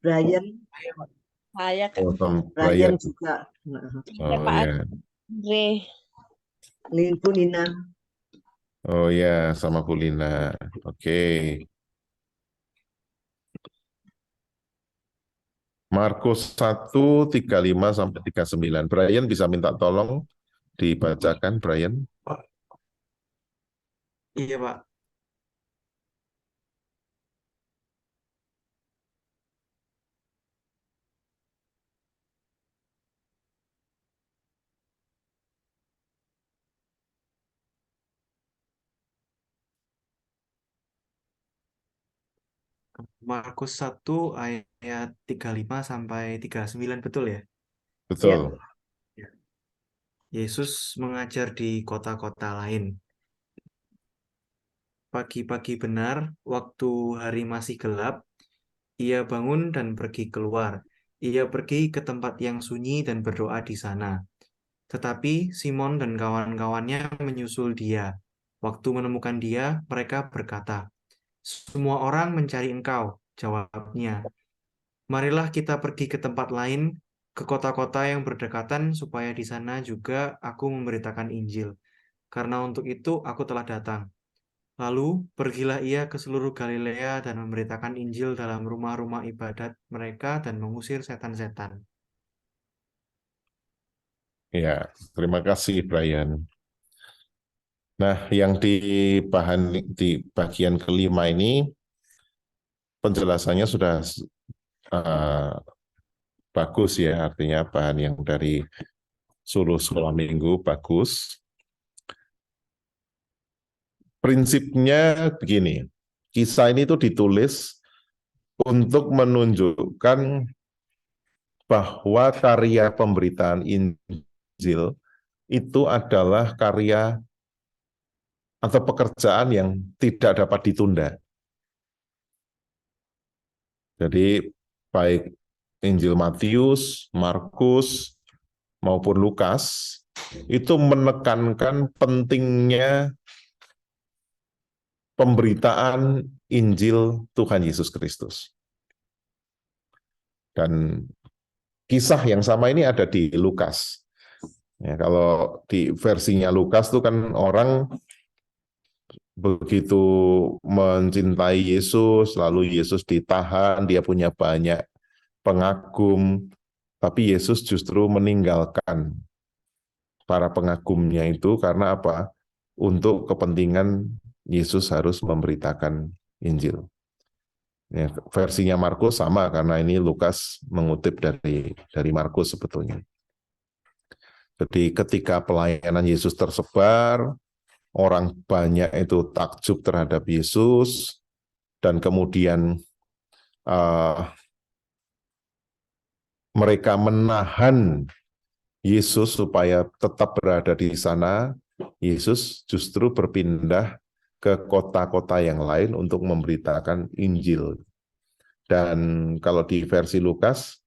Brian. Saya Oh, sama Brian Brian. juga. Oh Pak ya. Andre. Bu Nina. Oh ya, sama Bu Lina. Oke. Markus 1:35 sampai 39. Brian bisa minta tolong dibacakan, Brian? Iya, Pak. Markus 1 ayat 35 sampai 39, betul ya? Betul. Ya. Yesus mengajar di kota-kota lain. Pagi-pagi benar, waktu hari masih gelap, ia bangun dan pergi keluar. Ia pergi ke tempat yang sunyi dan berdoa di sana. Tetapi Simon dan kawan-kawannya menyusul dia. Waktu menemukan dia, mereka berkata, "Semua orang mencari engkau," jawabnya. "Marilah kita pergi ke tempat lain, ke kota-kota yang berdekatan, supaya di sana juga aku memberitakan Injil. Karena untuk itu aku telah datang." Lalu pergilah ia ke seluruh Galilea dan memberitakan Injil dalam rumah-rumah ibadat mereka dan mengusir setan-setan. Ya, terima kasih Brian. Nah, yang di bagian kelima ini penjelasannya sudah bagus ya, artinya bahan yang dari Suluh Sekolah Minggu bagus. Prinsipnya begini, kisah ini tuh ditulis untuk menunjukkan bahwa karya pemberitaan Injil itu adalah karya atau pekerjaan yang tidak dapat ditunda. Jadi baik Injil Matius, Markus, maupun Lukas itu menekankan pentingnya pemberitaan Injil Tuhan Yesus Kristus. Dan kisah yang sama ini ada di Lukas. Ya, kalau di versinya Lukas itu kan orang begitu mencintai Yesus, lalu Yesus ditahan, dia punya banyak pengagum, tapi Yesus justru meninggalkan para pengagumnya itu karena apa? Untuk kepentingan Yesus harus memberitakan Injil. Ya, versinya Markus sama karena ini Lukas mengutip dari Markus sebetulnya. Jadi ketika pelayanan Yesus tersebar, orang banyak itu takjub terhadap Yesus, dan kemudian mereka menahan Yesus supaya tetap berada di sana. Yesus justru berpindah ke kota-kota yang lain untuk memberitakan Injil. Dan kalau di versi Lukas,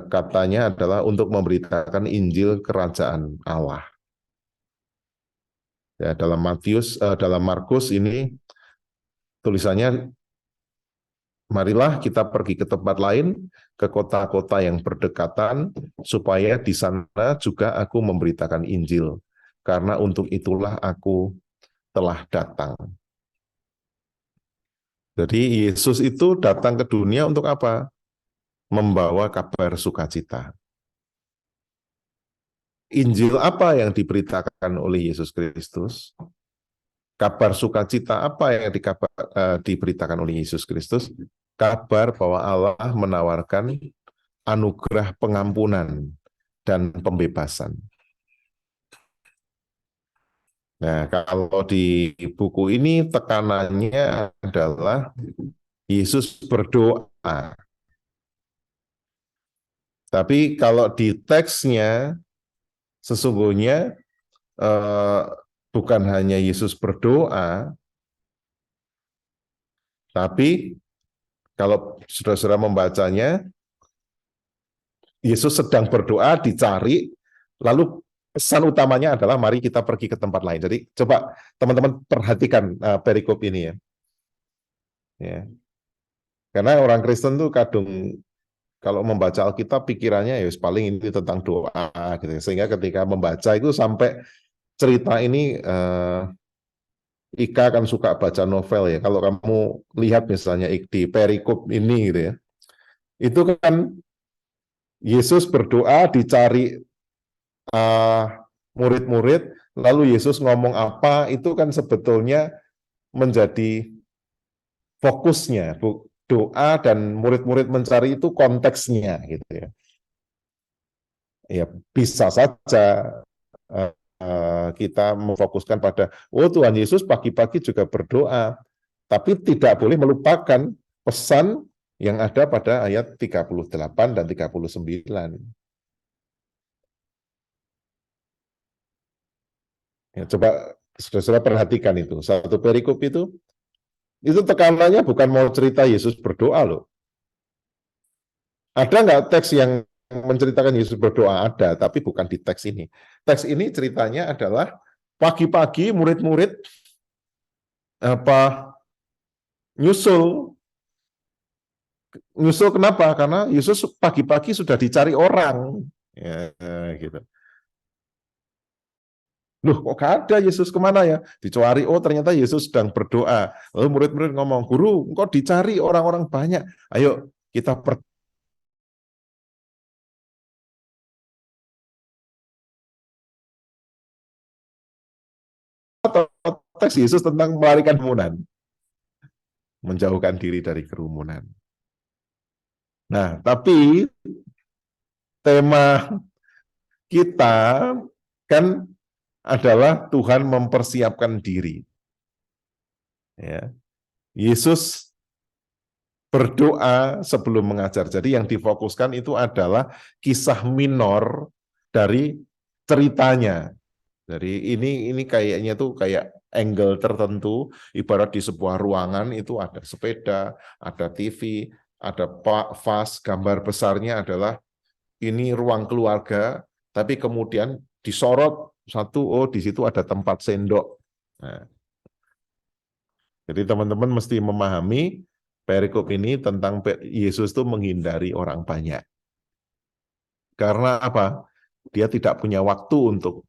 katanya adalah untuk memberitakan Injil Kerajaan Allah. Ya, dalam Markus ini tulisannya, marilah kita pergi ke tempat lain, ke kota-kota yang berdekatan, supaya di sana juga aku memberitakan Injil. Karena untuk itulah aku telah datang. Jadi Yesus itu datang ke dunia untuk apa? Membawa kabar sukacita. Injil apa yang diberitakan oleh Yesus Kristus? Kabar sukacita apa yang diberitakan oleh Yesus Kristus? Kabar bahwa Allah menawarkan anugerah pengampunan dan pembebasan. Nah, kalau di buku ini tekanannya adalah Yesus berdoa. Tapi kalau di teksnya sesungguhnya bukan hanya Yesus berdoa, tapi kalau saudara-saudara membacanya, Yesus sedang berdoa, dicari, lalu pesan utamanya adalah mari kita pergi ke tempat lain. Jadi coba teman-teman perhatikan perikop ini ya. Ya. Karena orang Kristen tuh kadung kalau membaca Alkitab pikirannya ya paling ini tentang doa gitu. Sehingga ketika membaca itu sampai cerita ini Ika kan suka baca novel ya. Kalau kamu lihat misalnya di perikop ini gitu ya. Itu kan Yesus berdoa dicari murid-murid, lalu Yesus ngomong apa, itu kan sebetulnya menjadi fokusnya. Doa dan murid-murid mencari itu konteksnya gitu ya. Ya bisa saja kita memfokuskan pada, oh Tuhan Yesus pagi-pagi juga berdoa, tapi tidak boleh melupakan pesan yang ada pada ayat 38 dan 39. Ya, coba saudara-saudara perhatikan itu. Satu perikop itu tekanannya bukan mau cerita Yesus berdoa loh. Ada nggak teks yang menceritakan Yesus berdoa? Ada, tapi bukan di teks ini. Teks ini ceritanya adalah pagi-pagi murid-murid nyusul kenapa? Karena Yesus pagi-pagi sudah dicari orang. Ya, gitu. Loh, kok gak ada Yesus kemana ya? Dicari, oh ternyata Yesus sedang berdoa. Lalu murid-murid ngomong, guru, kok dicari orang-orang banyak. Ayo kita teks Yesus tentang melarikan kerumunan. Menjauhkan diri dari kerumunan. Nah, tapi tema kita kan adalah Tuhan mempersiapkan diri. Ya. Yesus berdoa sebelum mengajar. Jadi yang difokuskan itu adalah kisah minor dari ceritanya. Jadi ini kayaknya tuh kayak angle tertentu, ibarat di sebuah ruangan itu ada sepeda, ada TV, ada vas, gambar besarnya adalah ini ruang keluarga, tapi kemudian disorot satu, oh di situ ada tempat sendok. Nah, jadi teman-teman mesti memahami perikop ini tentang Yesus itu menghindari orang banyak. Karena apa? Dia tidak punya waktu untuk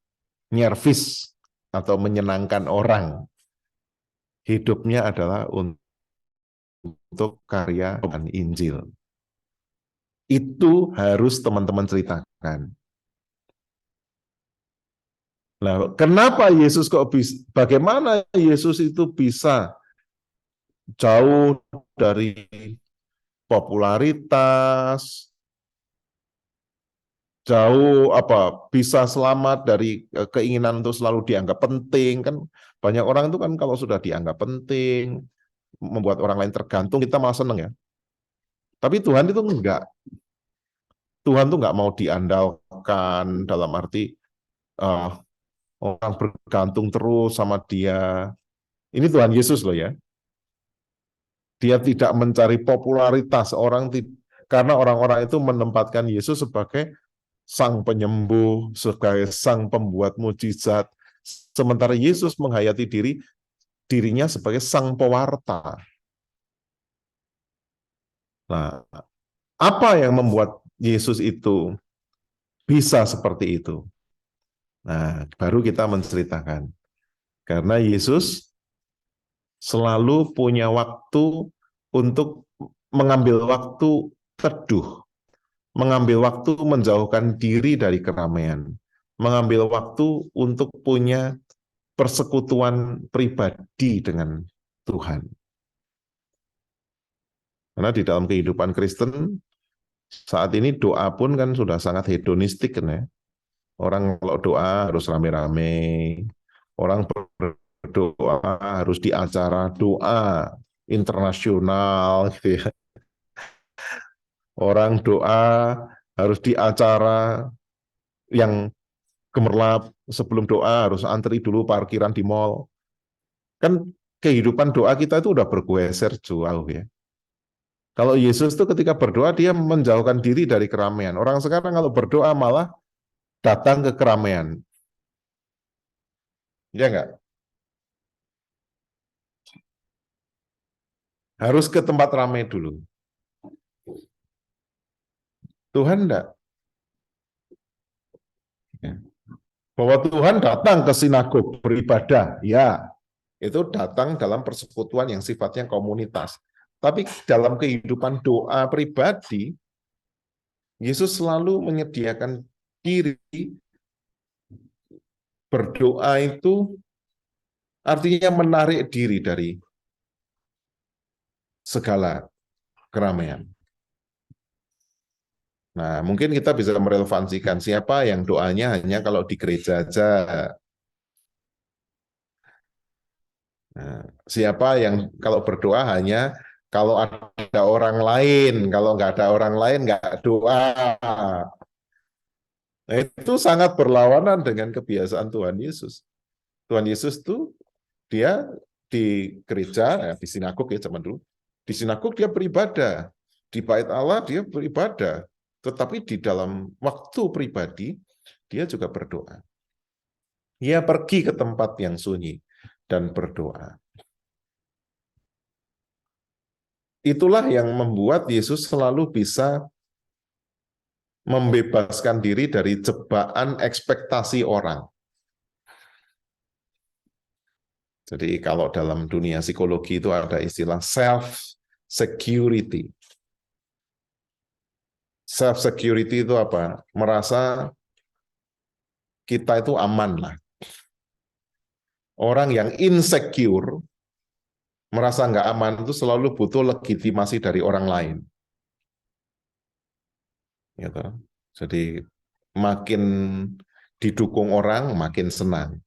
nyervis atau menyenangkan orang. Hidupnya adalah untuk karya Injil. Itu harus teman-teman ceritakan. Nah, kenapa Yesus kok bisa, bagaimana Yesus itu bisa jauh dari popularitas, jauh bisa selamat dari keinginan untuk selalu dianggap penting, kan banyak orang itu kan kalau sudah dianggap penting, membuat orang lain tergantung, kita malah seneng ya. Tapi Tuhan itu enggak. Tuhan tuh enggak mau diandalkan dalam arti orang bergantung terus sama dia. Ini Tuhan Yesus loh ya. Dia tidak mencari popularitas karena orang-orang itu menempatkan Yesus sebagai sang penyembuh, sebagai sang pembuat mujizat. Sementara Yesus menghayati dirinya sebagai sang pewarta. Nah, apa yang membuat Yesus itu bisa seperti itu? Nah, baru kita menceritakan. Karena Yesus selalu punya waktu untuk mengambil waktu teduh, mengambil waktu menjauhkan diri dari keramaian, mengambil waktu untuk punya persekutuan pribadi dengan Tuhan. Karena di dalam kehidupan Kristen, saat ini doa pun kan sudah sangat hedonistik kan ya. Orang kalau doa harus rame-rame, orang berdoa harus di acara doa internasional gitu ya. Orang doa harus di acara yang gemerlap, sebelum doa harus antri dulu parkiran di mall. Kan kehidupan doa kita itu udah bergeser jauh ya. Kalau Yesus itu ketika berdoa dia menjauhkan diri dari keramaian. Orang sekarang kalau berdoa malah datang ke keramaian. Ya enggak? Harus ke tempat ramai dulu. Tuhan enggak. Bahwa Tuhan datang ke sinagog beribadah, ya, itu datang dalam persekutuan yang sifatnya komunitas. Tapi dalam kehidupan doa pribadi, Yesus selalu menyediakan diri. Berdoa itu artinya menarik diri dari segala keramaian. Nah, mungkin kita bisa merelevansikan siapa yang doanya hanya kalau di gereja aja. Nah, siapa yang kalau berdoa hanya kalau ada orang lain, kalau nggak ada orang lain nggak doa. Nah, itu sangat berlawanan dengan kebiasaan Tuhan Yesus. Tuhan Yesus tuh dia di gereja, di sinagog ya zaman dulu. Di sinagog dia beribadah, di bait Allah dia beribadah, tetapi di dalam waktu pribadi dia juga berdoa. Dia pergi ke tempat yang sunyi dan berdoa. Itulah yang membuat Yesus selalu bisa membebaskan diri dari jebakan ekspektasi orang. Jadi kalau dalam dunia psikologi itu ada istilah self-security. Self-security itu apa? Merasa kita itu aman lah. Orang yang insecure, merasa nggak aman itu selalu butuh legitimasi dari orang lain. Gitu. Jadi makin didukung orang, makin senang.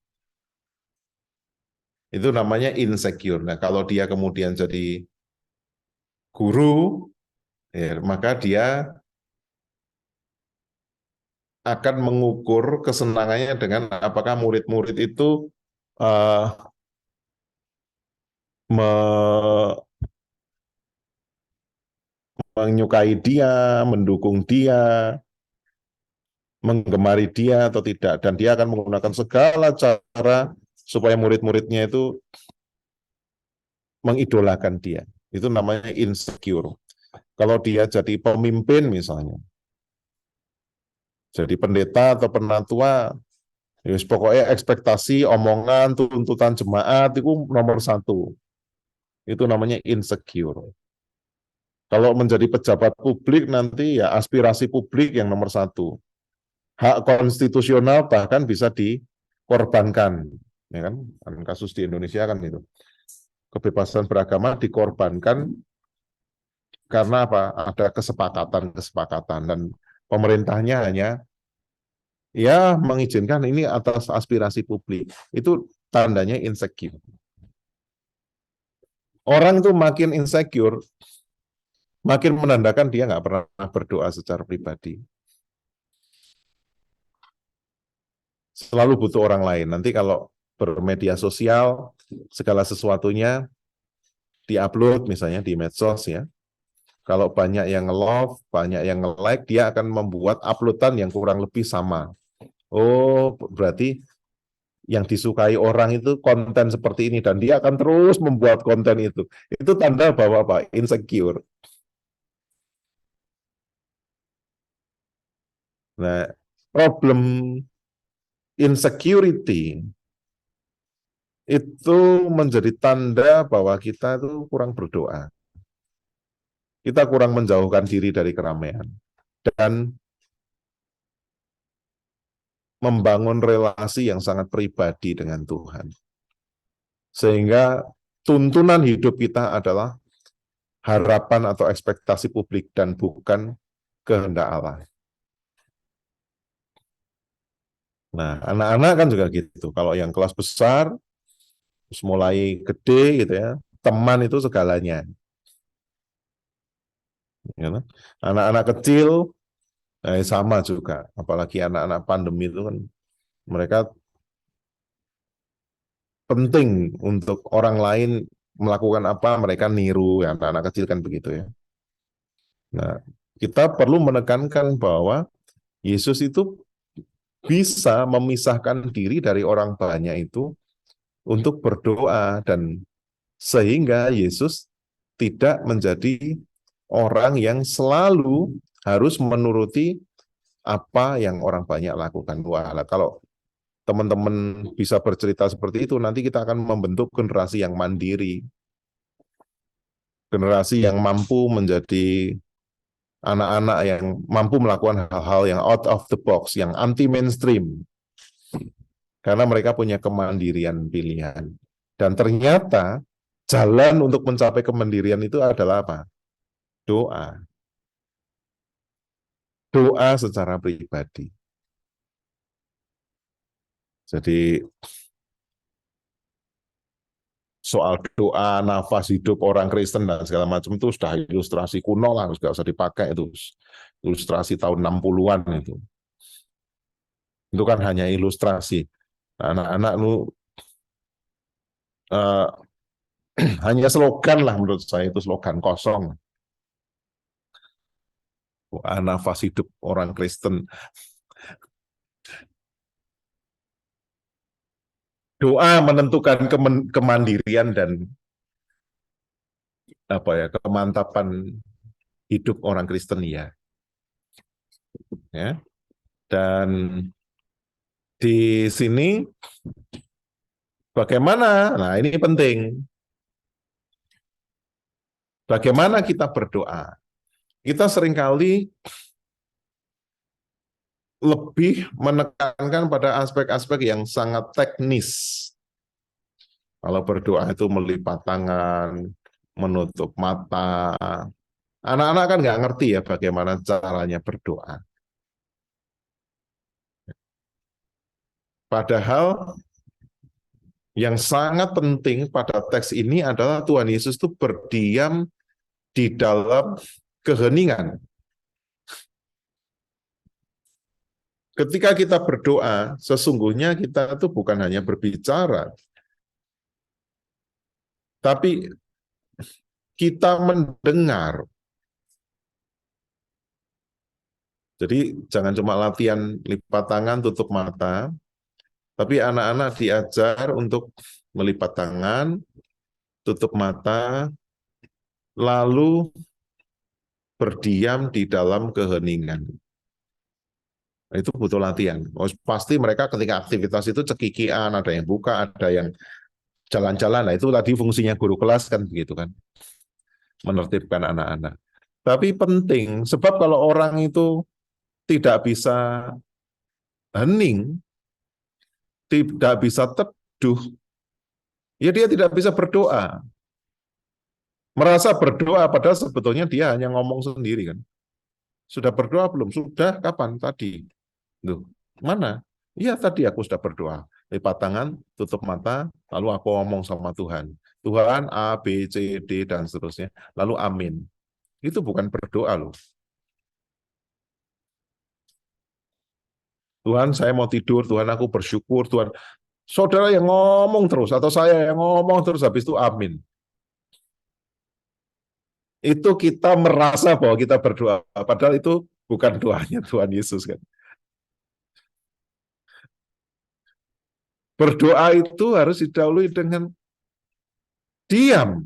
Itu namanya insecure. Nah, kalau dia kemudian jadi guru, ya, maka dia akan mengukur kesenangannya dengan apakah murid-murid itu menyukai dia, mendukung dia, menggemari dia atau tidak. Dan dia akan menggunakan segala cara supaya murid-muridnya itu mengidolakan dia. Itu namanya insecure. Kalau dia jadi pemimpin misalnya, jadi pendeta atau penatua, ya pokoknya ekspektasi, omongan, tuntutan jemaat itu nomor satu. Itu namanya insecure. Kalau menjadi pejabat publik nanti ya aspirasi publik yang nomor satu. Hak konstitusional bahkan bisa dikorbankan. Ya kan? Kasus di Indonesia kan itu. Kebebasan beragama dikorbankan karena apa? Ada kesepakatan dan pemerintahnya hanya ya mengizinkan ini atas aspirasi publik. Itu tandanya insecure. Orang itu makin insecure, makin menandakan dia nggak pernah berdoa secara pribadi. Selalu butuh orang lain. Nanti kalau bermedia sosial, segala sesuatunya diupload misalnya di medsos ya. Kalau banyak yang nge-love, banyak yang nge-like, dia akan membuat uploadan yang kurang lebih sama. Oh, berarti yang disukai orang itu konten seperti ini dan dia akan terus membuat konten itu. Itu tanda bahwa apa? Insecure. Nah, problem insecurity itu menjadi tanda bahwa kita itu kurang berdoa. Kita kurang menjauhkan diri dari keramaian dan membangun relasi yang sangat pribadi dengan Tuhan. Sehingga tuntunan hidup kita adalah harapan atau ekspektasi publik dan bukan kehendak Allah. Nah, anak-anak kan juga gitu. Kalau yang kelas besar, terus mulai gede gitu ya, teman itu segalanya. Anak-anak kecil sama juga, apalagi anak-anak pandemi itu kan mereka penting untuk orang lain melakukan apa mereka niru ya, anak-anak kecil kan begitu ya. Nah, kita perlu menekankan bahwa Yesus itu bisa memisahkan diri dari orang banyak itu untuk berdoa dan sehingga Yesus tidak menjadi orang yang selalu harus menuruti apa yang orang banyak lakukan. Wah, kalau teman-teman bisa bercerita seperti itu, nanti kita akan membentuk generasi yang mandiri. Generasi yang mampu menjadi anak-anak yang mampu melakukan hal-hal yang out of the box, yang anti-mainstream. Karena mereka punya kemandirian pilihan. Dan ternyata jalan untuk mencapai kemandirian itu adalah apa? Doa. Doa secara pribadi. Jadi soal doa, nafas hidup orang Kristen dan segala macam itu sudah ilustrasi kuno lah, nggak usah dipakai itu. Ilustrasi tahun 60-an itu. Itu kan hanya ilustrasi. Anak-anak lu eh, hanya slogan lah menurut saya, itu slogan kosong. Nafas hidup orang Kristen. Doa menentukan kemandirian dan kemantapan hidup orang Kristen ya. Dan di sini bagaimana? Nah, ini penting. Bagaimana kita berdoa? Kita seringkali lebih menekankan pada aspek-aspek yang sangat teknis. Kalau berdoa itu melipat tangan, menutup mata. Anak-anak kan nggak ngerti ya bagaimana caranya berdoa. Padahal yang sangat penting pada teks ini adalah Tuhan Yesus itu berdiam di dalam keheningan. Ketika kita berdoa, sesungguhnya kita itu bukan hanya berbicara, tapi kita mendengar. Jadi jangan cuma latihan lipat tangan, tutup mata, tapi anak-anak diajar untuk melipat tangan, tutup mata, lalu berdiam di dalam keheningan. Itu butuh latihan. Pasti mereka ketika aktivitas itu cekikian, ada yang buka, ada yang jalan-jalan. Nah, itu tadi fungsinya guru kelas kan begitu kan, menertibkan anak-anak. Tapi penting, sebab kalau orang itu tidak bisa hening, tidak bisa teduh, ya dia tidak bisa berdoa. Merasa berdoa, padahal sebetulnya dia hanya ngomong sendiri kan. Sudah berdoa belum? Sudah, kapan? Tadi. Loh, mana? Iya, tadi aku sudah berdoa. Lipat tangan, tutup mata, lalu aku ngomong sama Tuhan. Tuhan, A, B, C, D, dan seterusnya. Lalu amin. Itu bukan berdoa loh. Tuhan, saya mau tidur, Tuhan aku bersyukur, Tuhan. Saudara yang ngomong terus, atau saya yang ngomong terus, habis itu amin. Itu kita merasa bahwa kita berdoa, padahal itu bukan doanya Tuhan Yesus kan. Berdoa itu harus didahului dengan diam,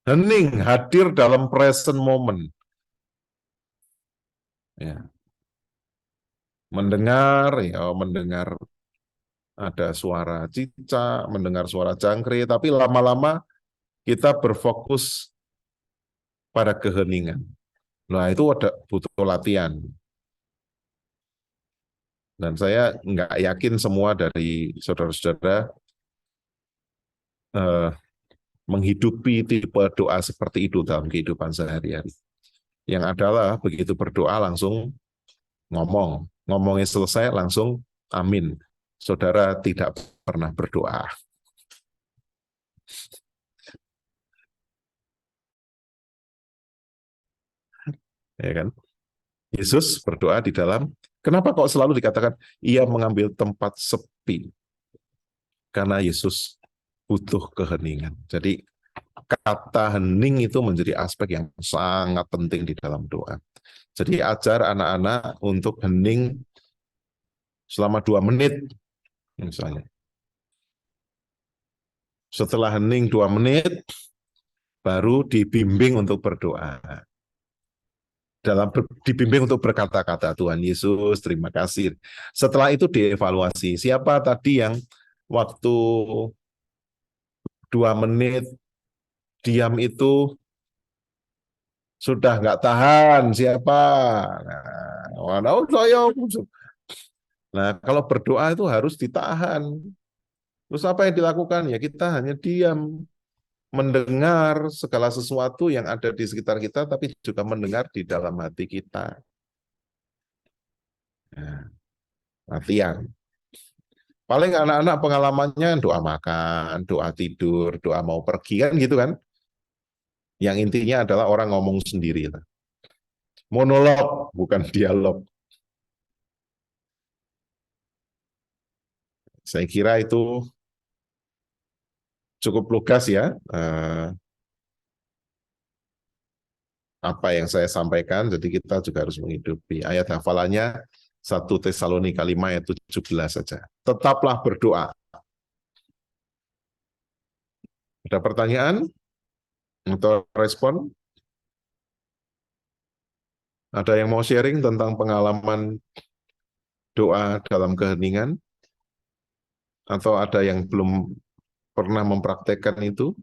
hening, hadir dalam present moment. Ya. Mendengar, ya mendengar ada suara cicak, mendengar suara jangkrik, tapi lama-lama kita berfokus pada keheningan. Nah, itu ada butuh latihan. Dan saya nggak yakin semua dari saudara-saudara menghidupi tipe doa seperti itu dalam kehidupan sehari-hari. Yang adalah begitu berdoa langsung ngomong. Ngomongnya selesai langsung amin. Saudara tidak pernah berdoa. Ya kan? Yesus berdoa di dalam, kenapa kok selalu dikatakan ia mengambil tempat sepi? Karena Yesus butuh keheningan. Jadi kata hening itu menjadi aspek yang sangat penting di dalam doa. Jadi ajar anak-anak untuk hening selama 2 menit misalnya. Setelah hening 2 menit, baru dibimbing untuk berdoa. Dibimbing untuk berkata-kata, Tuhan Yesus, terima kasih. Setelah itu dievaluasi, siapa tadi yang waktu 2 menit diam itu sudah nggak tahan, siapa? Nah, kalau berdoa itu harus ditahan. Terus apa yang dilakukan? Ya kita hanya diam, mendengar segala sesuatu yang ada di sekitar kita, tapi juga mendengar di dalam hati kita. Nah, latihan. Paling anak-anak pengalamannya doa makan, doa tidur, doa mau pergi, kan gitu kan. Yang intinya adalah orang ngomong sendiri. Monolog, bukan dialog. Saya kira itu cukup lugas ya apa yang saya sampaikan, jadi kita juga harus menghidupi. Ayat hafalannya 1 Tesalonika 5 ayat 17 saja. Tetaplah berdoa. Ada pertanyaan atau respon? Ada yang mau sharing tentang pengalaman doa dalam keheningan? Atau ada yang belum pernah mempraktekkan itu?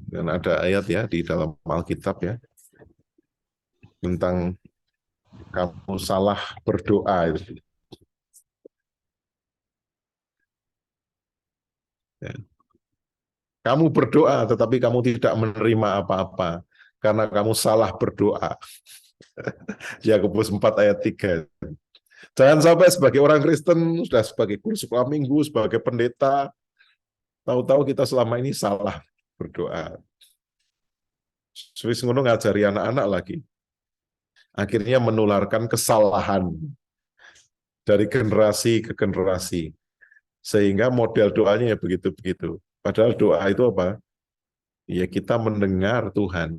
Dan ada ayat ya di dalam Alkitab ya tentang kamu salah berdoa itu. Ya. Kamu berdoa tetapi kamu tidak menerima apa-apa karena kamu salah berdoa. Yakobus 4 ayat 3. Jangan sampai sebagai orang Kristen, sudah sebagai guru sekolah minggu, sebagai pendeta, tahu-tahu kita selama ini salah berdoa. Swiss ngono ngajari anak-anak lagi. Akhirnya menularkan kesalahan dari generasi ke generasi. Sehingga model doanya ya begitu-begitu. Padahal doa itu apa? Ya kita mendengar Tuhan.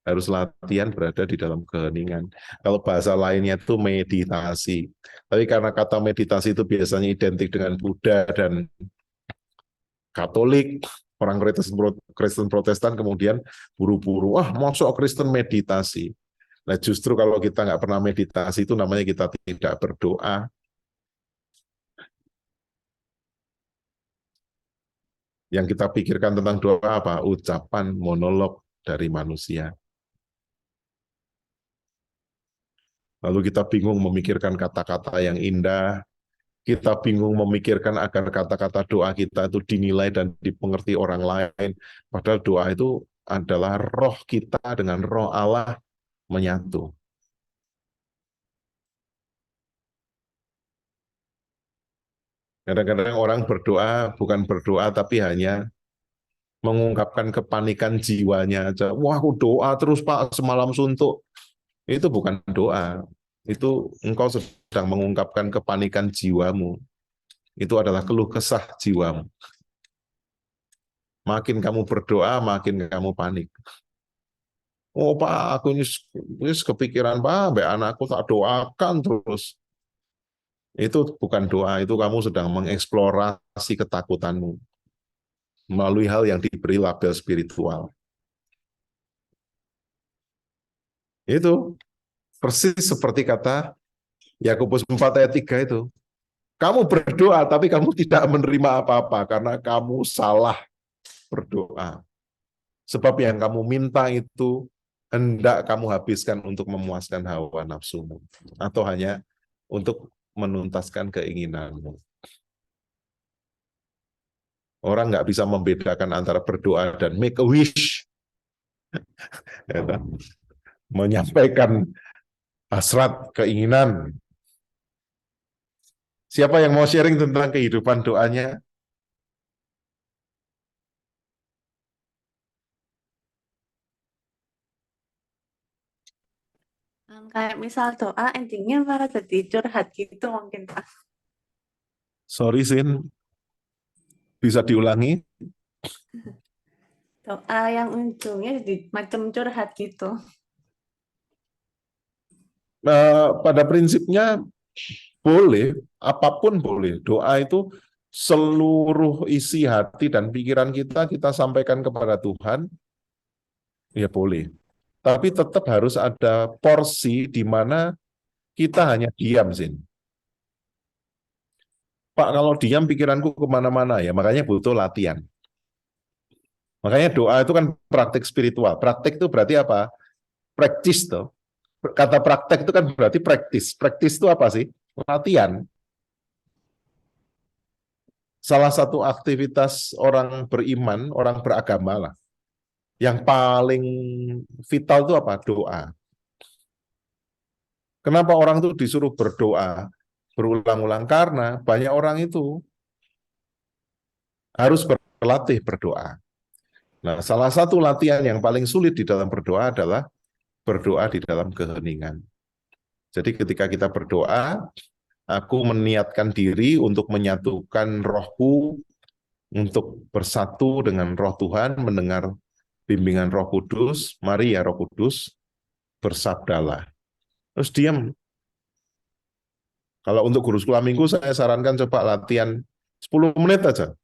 Harus latihan berada di dalam keheningan. Kalau bahasa lainnya itu meditasi. Tapi karena kata meditasi itu biasanya identik dengan Buddha dan Katolik, orang Kristen Protestan kemudian buru-buru, masuk Kristen meditasi. Nah justru kalau kita nggak pernah meditasi itu namanya kita tidak berdoa. Yang kita pikirkan tentang doa apa? Ucapan monolog dari manusia. Lalu kita bingung memikirkan kata-kata yang indah, kita bingung memikirkan agar kata-kata doa kita itu dinilai dan dipengerti orang lain. Padahal doa itu adalah roh kita dengan roh Allah menyatu. Kadang-kadang orang berdoa bukan berdoa tapi hanya mengungkapkan kepanikan jiwanya aja. Wah, aku doa terus Pak semalam suntuk. Itu bukan doa. Itu engkau sedang mengungkapkan kepanikan jiwamu. Itu adalah keluh kesah jiwamu. Makin kamu berdoa, makin kamu panik. Oh Pak, aku ini kepikiran Pak, mbak anakku tak doakan terus. Itu bukan doa, itu kamu sedang mengeksplorasi ketakutanmu melalui hal yang diberi label spiritual. Itu persis seperti kata Yakobus 4 ayat 3 itu. Kamu berdoa tapi kamu tidak menerima apa-apa karena kamu salah berdoa. Sebab yang kamu minta itu hendak kamu habiskan untuk memuaskan hawa nafsumu atau hanya untuk menuntaskan keinginanmu. Orang nggak bisa membedakan antara berdoa dan make a wish. Menyampaikan hasrat keinginan. Siapa yang mau sharing tentang kehidupan doanya? Kayak misal doa endingnya malah jadi curhat gitu mungkin Pak. Sorry Sin, bisa diulangi? Doa yang ujungnya jadi macam curhat gitu. Pada prinsipnya boleh, apapun boleh. Doa itu seluruh isi hati dan pikiran kita sampaikan kepada Tuhan, ya boleh. Tapi tetap harus ada porsi di mana kita hanya diam, Sin. Pak, kalau diam pikiranku kemana-mana ya, makanya butuh latihan. Makanya doa itu kan praktik spiritual. Praktik itu berarti apa? Practice tuh. Kata praktek itu kan berarti praktis. Praktis itu apa sih? Latihan. Salah satu aktivitas orang beriman, orang beragama lah. Yang paling vital itu apa? Doa. Kenapa orang itu disuruh berdoa berulang-ulang? Karena banyak orang itu harus berlatih berdoa. Nah, salah satu latihan yang paling sulit di dalam berdoa adalah berdoa di dalam keheningan. Jadi ketika kita berdoa, aku meniatkan diri untuk menyatukan rohku, untuk bersatu dengan roh Tuhan, mendengar bimbingan Roh Kudus. Mari ya Roh Kudus, bersabdalah. Terus diam. Kalau untuk guru sekolah minggu, saya sarankan coba latihan 10 menit aja.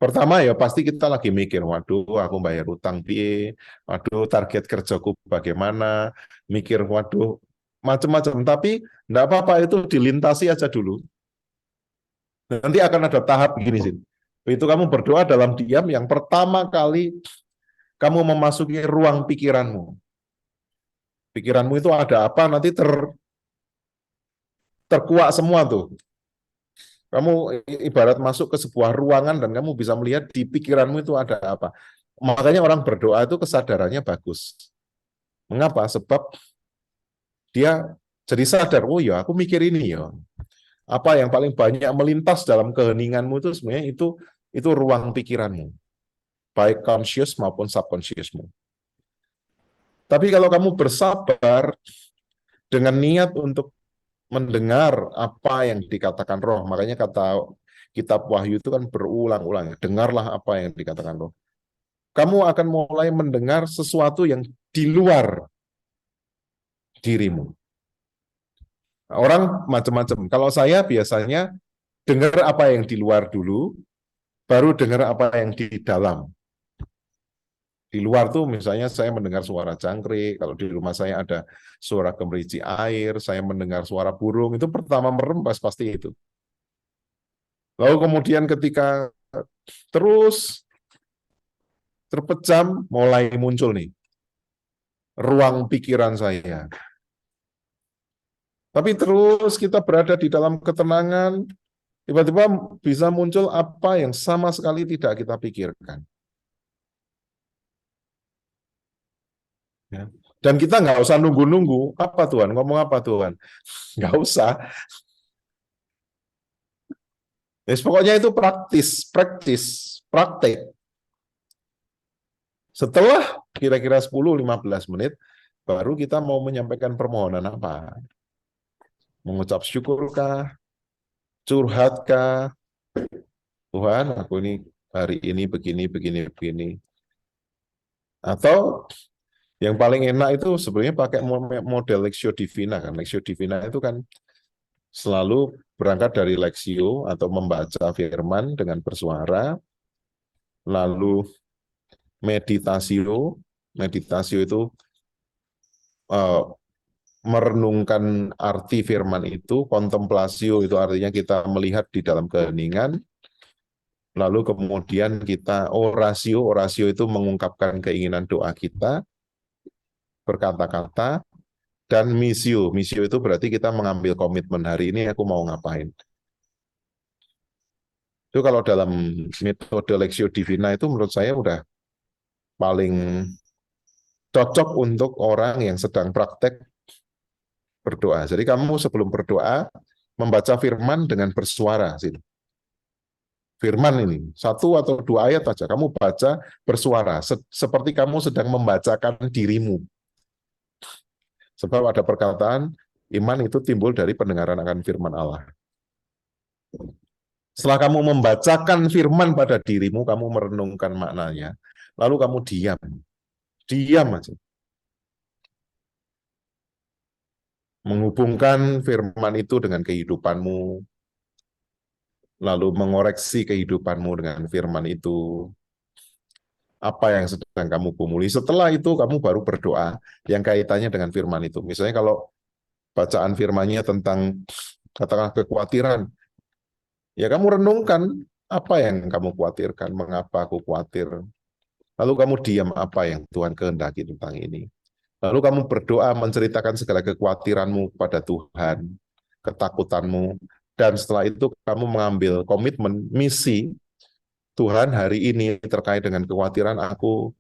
Pertama ya pasti kita lagi mikir, waduh aku bayar utang piye, waduh target kerjaku bagaimana, mikir waduh macam-macam. Tapi enggak apa-apa, itu dilintasi aja dulu. Nanti akan ada tahap gini sih. Itu kamu berdoa dalam diam, yang pertama kali kamu memasuki ruang pikiranmu. Pikiranmu itu ada apa, nanti terkuak semua tuh. Kamu ibarat masuk ke sebuah ruangan dan kamu bisa melihat di pikiranmu itu ada apa. Makanya orang berdoa itu kesadarannya bagus. Mengapa? Sebab dia jadi sadar, oh ya aku mikir ini ya. Apa yang paling banyak melintas dalam keheninganmu itu sebenarnya itu ruang pikiranmu. Baik conscious maupun subconsciousmu. Tapi kalau kamu bersabar dengan niat untuk mendengar apa yang dikatakan roh, makanya kata kitab Wahyu itu kan berulang-ulang, dengarlah apa yang dikatakan roh. Kamu akan mulai mendengar sesuatu yang di luar dirimu. Orang macam-macam. Kalau saya biasanya dengar apa yang di luar dulu, baru dengar apa yang di dalam. Di luar tuh misalnya saya mendengar suara jangkrik, kalau di rumah saya ada suara gemericik air, saya mendengar suara burung, itu pertama merem pasti itu. Lalu kemudian ketika terus terpejam, mulai muncul nih ruang pikiran saya. Tapi terus kita berada di dalam ketenangan, tiba-tiba bisa muncul apa yang sama sekali tidak kita pikirkan. Ya. Dan kita nggak usah nunggu-nunggu, apa Tuhan, ngomong apa Tuhan? Nggak usah. Pokoknya itu praktek. Setelah kira-kira 10-15 menit, baru kita mau menyampaikan permohonan apa? Mengucap syukurkah? Curhatkah? Tuhan, aku ini hari ini begini. Atau yang paling enak itu sebenarnya pakai model Lectio Divina kan. Lectio Divina itu kan selalu berangkat dari Lectio atau membaca firman dengan bersuara, lalu meditasio itu merenungkan arti firman itu, kontemplasio itu artinya kita melihat di dalam keheningan, lalu kemudian kita orasio itu mengungkapkan keinginan doa kita, berkata-kata, dan misio itu berarti kita mengambil komitmen hari ini aku mau ngapain. Itu kalau dalam metode Lectio Divina itu menurut saya udah paling cocok untuk orang yang sedang praktek berdoa. Jadi kamu sebelum berdoa membaca firman dengan bersuara. Firman ini, 1 atau 2 ayat saja, kamu baca bersuara, seperti kamu sedang membacakan dirimu. Sebab ada perkataan, iman itu timbul dari pendengaran akan firman Allah. Setelah kamu membacakan firman pada dirimu, kamu merenungkan maknanya, lalu kamu diam aja. Menghubungkan firman itu dengan kehidupanmu, lalu mengoreksi kehidupanmu dengan firman itu, apa yang sedang kamu gumuli. Setelah itu kamu baru berdoa yang kaitannya dengan firman itu. Misalnya kalau bacaan firmannya tentang katakanlah kekhawatiran, ya kamu renungkan apa yang kamu khawatirkan, mengapa aku khawatir. Lalu kamu diam apa yang Tuhan kehendaki tentang ini. Lalu kamu berdoa menceritakan segala kekhawatiranmu kepada Tuhan, ketakutanmu, dan setelah itu kamu mengambil komitmen, misi, Tuhan hari ini terkait dengan kekhawatiran aku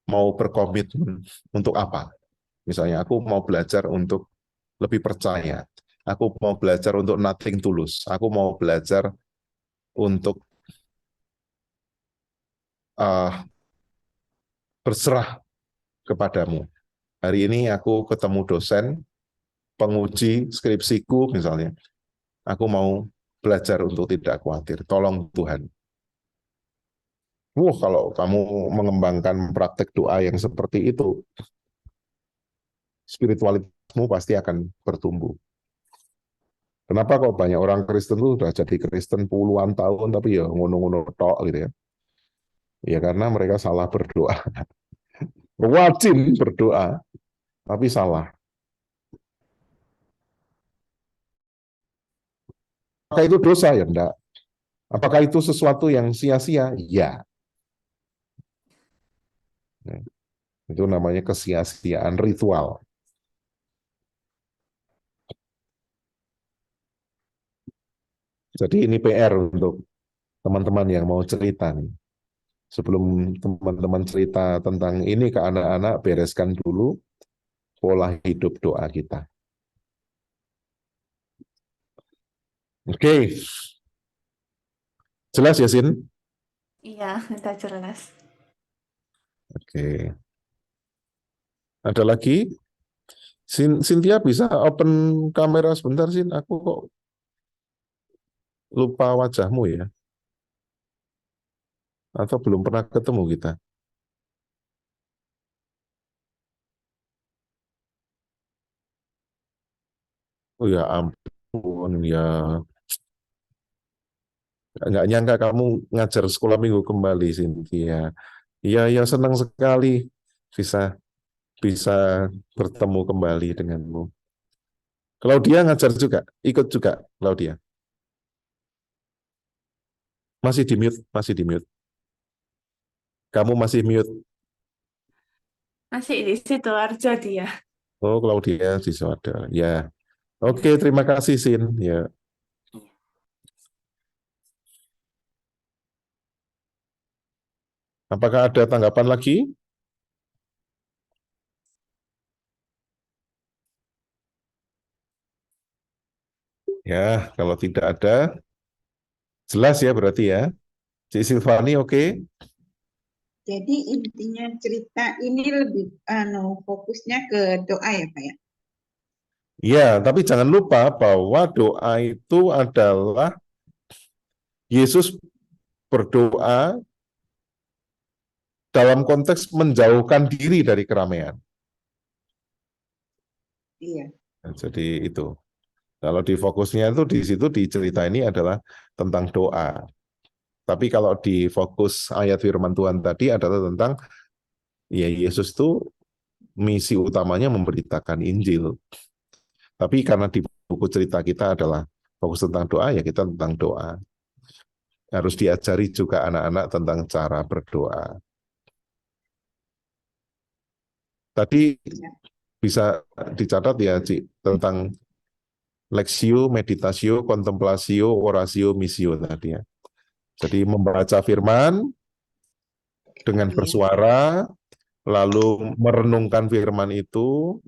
mau berkomitmen untuk apa? Misalnya aku mau belajar untuk lebih percaya, aku mau belajar untuk nothing tulus, aku mau belajar untuk berserah kepadamu. hari ini aku ketemu dosen, penguji skripsiku misalnya, aku mau belajar untuk tidak khawatir, tolong Tuhan. Kalau kamu mengembangkan praktek doa yang seperti itu, spiritualitasmu pasti akan bertumbuh. Kenapa kok banyak orang Kristen tuh udah jadi Kristen puluhan tahun, tapi ya ngono-ngono tok gitu ya. Ya karena mereka salah berdoa. Wajib berdoa, tapi salah. Apakah itu dosa? Ya enggak. Apakah itu sesuatu yang sia-sia? Ya. Itu namanya kesia-siaan ritual. Jadi ini PR untuk teman-teman yang mau cerita nih. Sebelum teman-teman cerita tentang ini ke anak-anak, bereskan dulu pola hidup doa kita. Oke. Jelas ya, Sin? Iya, udah jelas. Oke. Ada lagi? Cynthia bisa open kamera sebentar, Sin? Aku kok lupa wajahmu ya? Atau belum pernah ketemu kita? Oh ya ampun, ya. Nggak nyangka kamu ngajar sekolah minggu kembali, Cynthia. Iya, ya senang sekali bisa bisa bertemu kembali denganmu. Claudia ngajar juga, ikut juga Claudia. Masih di mute, masih di mute. Kamu masih mute. Masih di situ Arjo dia. Oh, Claudia di Soda. Ya. Oke, terima kasih, Sin. Ya. Apakah ada tanggapan lagi? Ya, kalau tidak ada, jelas ya berarti ya. Cik Silvani, oke? Jadi intinya cerita ini lebih fokusnya ke doa ya Pak ya? Ya, tapi jangan lupa bahwa doa itu adalah Yesus berdoa dalam konteks menjauhkan diri dari keramaian. Iya. Nah, jadi itu. Kalau di fokusnya itu di situ di cerita ini adalah tentang doa. Tapi kalau di fokus ayat firman Tuhan tadi adalah tentang ya Yesus itu misi utamanya memberitakan Injil. Tapi karena di buku cerita kita adalah fokus tentang doa, ya kita tentang doa. Harus diajari juga anak-anak tentang cara berdoa. Tadi bisa dicatat ya, Cik, tentang lexio, meditatio, contemplatio, oratio, missio tadi ya. Jadi membaca firman dengan bersuara, lalu merenungkan firman itu,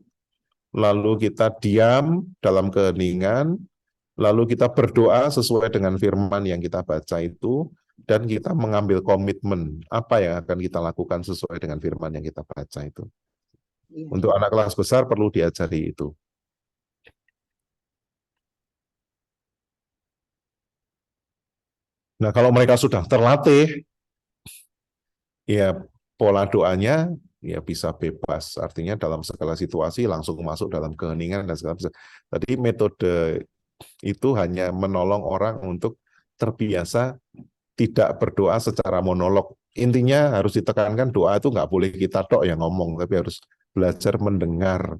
lalu kita diam dalam keheningan, lalu kita berdoa sesuai dengan firman yang kita baca itu, dan kita mengambil komitmen apa yang akan kita lakukan sesuai dengan firman yang kita baca itu. Untuk anak kelas besar perlu diajari itu. Nah, kalau mereka sudah terlatih, ya pola doanya ya bisa bebas. Artinya dalam segala situasi langsung masuk dalam keheningan dan segala macam. Tadi metode itu hanya menolong orang untuk terbiasa tidak berdoa secara monolog. Intinya harus ditekankan doa itu nggak boleh kita tok yang ngomong, tapi harus belajar mendengar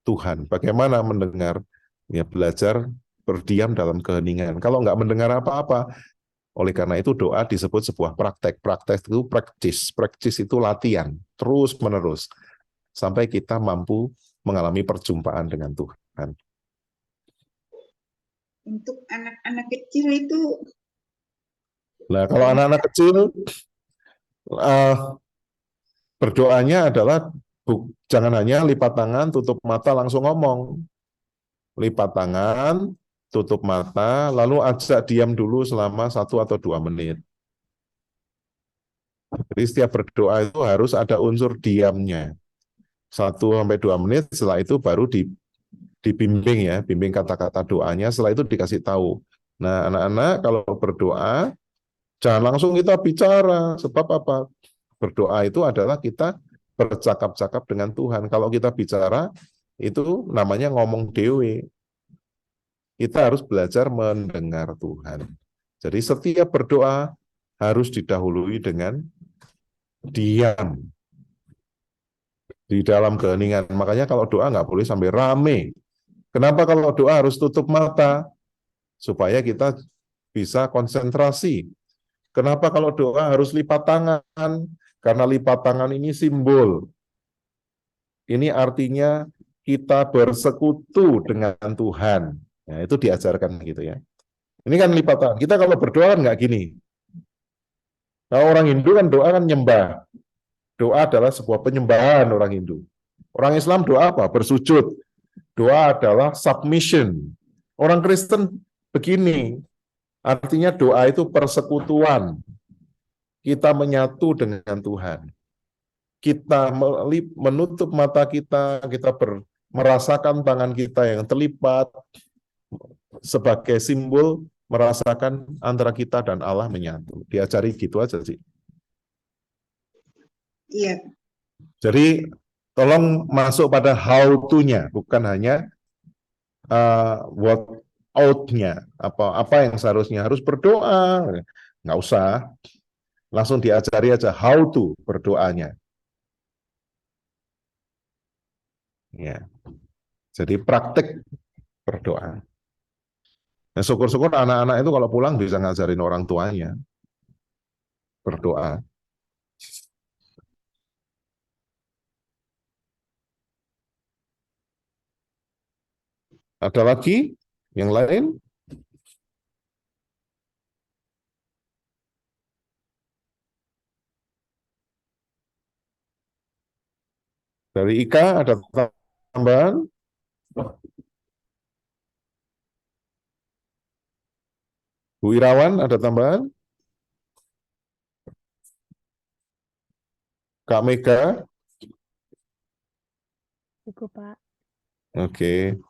Tuhan. Bagaimana mendengar? Ya belajar berdiam dalam keheningan. Kalau nggak mendengar apa-apa, oleh karena itu doa disebut sebuah praktek. Praktek itu practice itu latihan, terus-menerus. Sampai kita mampu mengalami perjumpaan dengan Tuhan. Untuk anak-anak kecil itu? Nah, kalau anak-anak kecil, berdoanya adalah jangan hanya lipat tangan, tutup mata, langsung ngomong. Lipat tangan, tutup mata, lalu ajak diam dulu selama 1 atau 2 menit. Jadi setiap berdoa itu harus ada unsur diamnya. 1-2 menit, setelah itu baru dibimbing ya, bimbing kata-kata doanya, setelah itu dikasih tahu. Nah, anak-anak kalau berdoa, jangan langsung kita bicara, sebab apa? Berdoa itu adalah kita bercakap-cakap dengan Tuhan. Kalau kita bicara, itu namanya ngomong dewe. Kita harus belajar mendengar Tuhan. Jadi setiap berdoa harus didahului dengan diam di dalam keheningan. Makanya kalau doa nggak boleh sampai rame. Kenapa kalau doa harus tutup mata? Supaya kita bisa konsentrasi. Kenapa kalau doa harus lipat tangan? Karena lipat tangan ini simbol. Ini artinya kita bersekutu dengan Tuhan. Nah, itu diajarkan gitu ya. Ini kan lipat tangan. Kita kalau berdoa kan nggak gini. Nah, orang Hindu kan doa kan nyembah. Doa adalah sebuah penyembahan orang Hindu. Orang Islam doa apa? Bersujud. Doa adalah submission. Orang Kristen begini. Artinya doa itu persekutuan. Kita menyatu dengan Tuhan. Kita menutup mata kita merasakan tangan kita yang terlipat sebagai simbol merasakan antara kita dan Allah menyatu. Diajari gitu aja sih. Iya. Jadi tolong masuk pada how to-nya, bukan hanya what out-nya. Apa yang seharusnya harus berdoa, nggak usah. Langsung diajari aja how to berdoanya. Ya. Jadi praktek berdoa. Nah, syukur-syukur anak-anak itu kalau pulang bisa ngajarin orang tuanya berdoa. Ada lagi yang lain? Dari Ika ada tambahan? Bu Irawan ada tambahan? Kak Mega? Cukup, Pak. Oke.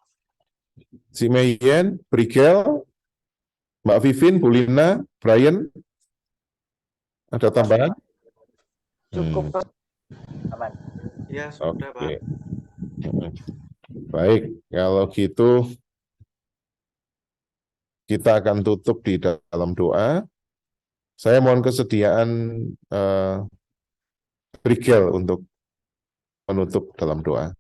Si Meyen, Brigel, Mbak Vivin, Bu Lina, Brian, ada tambahan? Cukup, Pak. Aman. Ya, sudah, Oke. Pak. Baik, kalau gitu kita akan tutup di dalam doa. Saya mohon kesediaan Brigel untuk menutup dalam doa.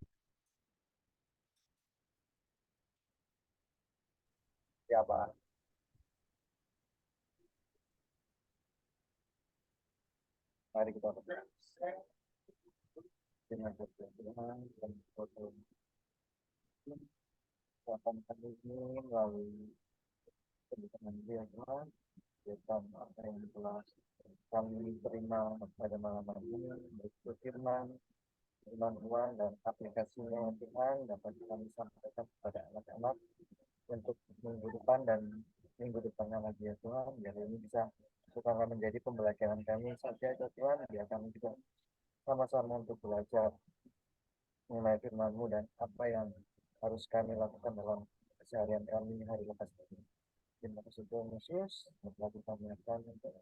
Ya, Pak. Mari kita berdoa. Dengan berdoa dan berdoa. Kami ini melalui pendidikan dia Tuhan, apa yang telah kami terima pada malam hari ini, berikut firman Tuhan dan aplikasinya Tuhan dapat kami sampaikan kepada anak-anak untuk minggu depan dan minggu depannya lagi ya Tuhan, biar ini bisa bukanlah menjadi pembelajaran kami saja ya Tuhan, biar kami juga sama-sama untuk belajar mengenai firman-Mu dan apa yang harus kami lakukan dalam keseharian kami hari lepas ini. Terima kasih Tuhan Yesus, setelah kita mengingatkan untuk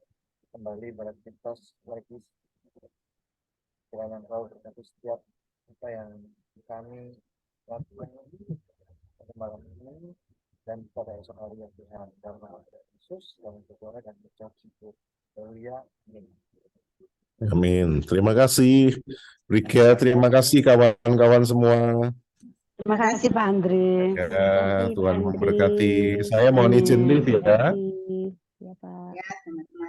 kembali beraktivitas lagi. Kiranya Engkau berkati setiap apa yang kami lakukan pada malam ini dan pada esok hari ya Tuhan. Dalam nama Yesus, kami berdoa dan mengucap syukur. Haleluya. Amin. Amin. Terima kasih, Brigel. Terima kasih kawan-kawan semua. Terima kasih Pak Andre. Ya, Tuhan memberkati. Saya mohon izin live ya.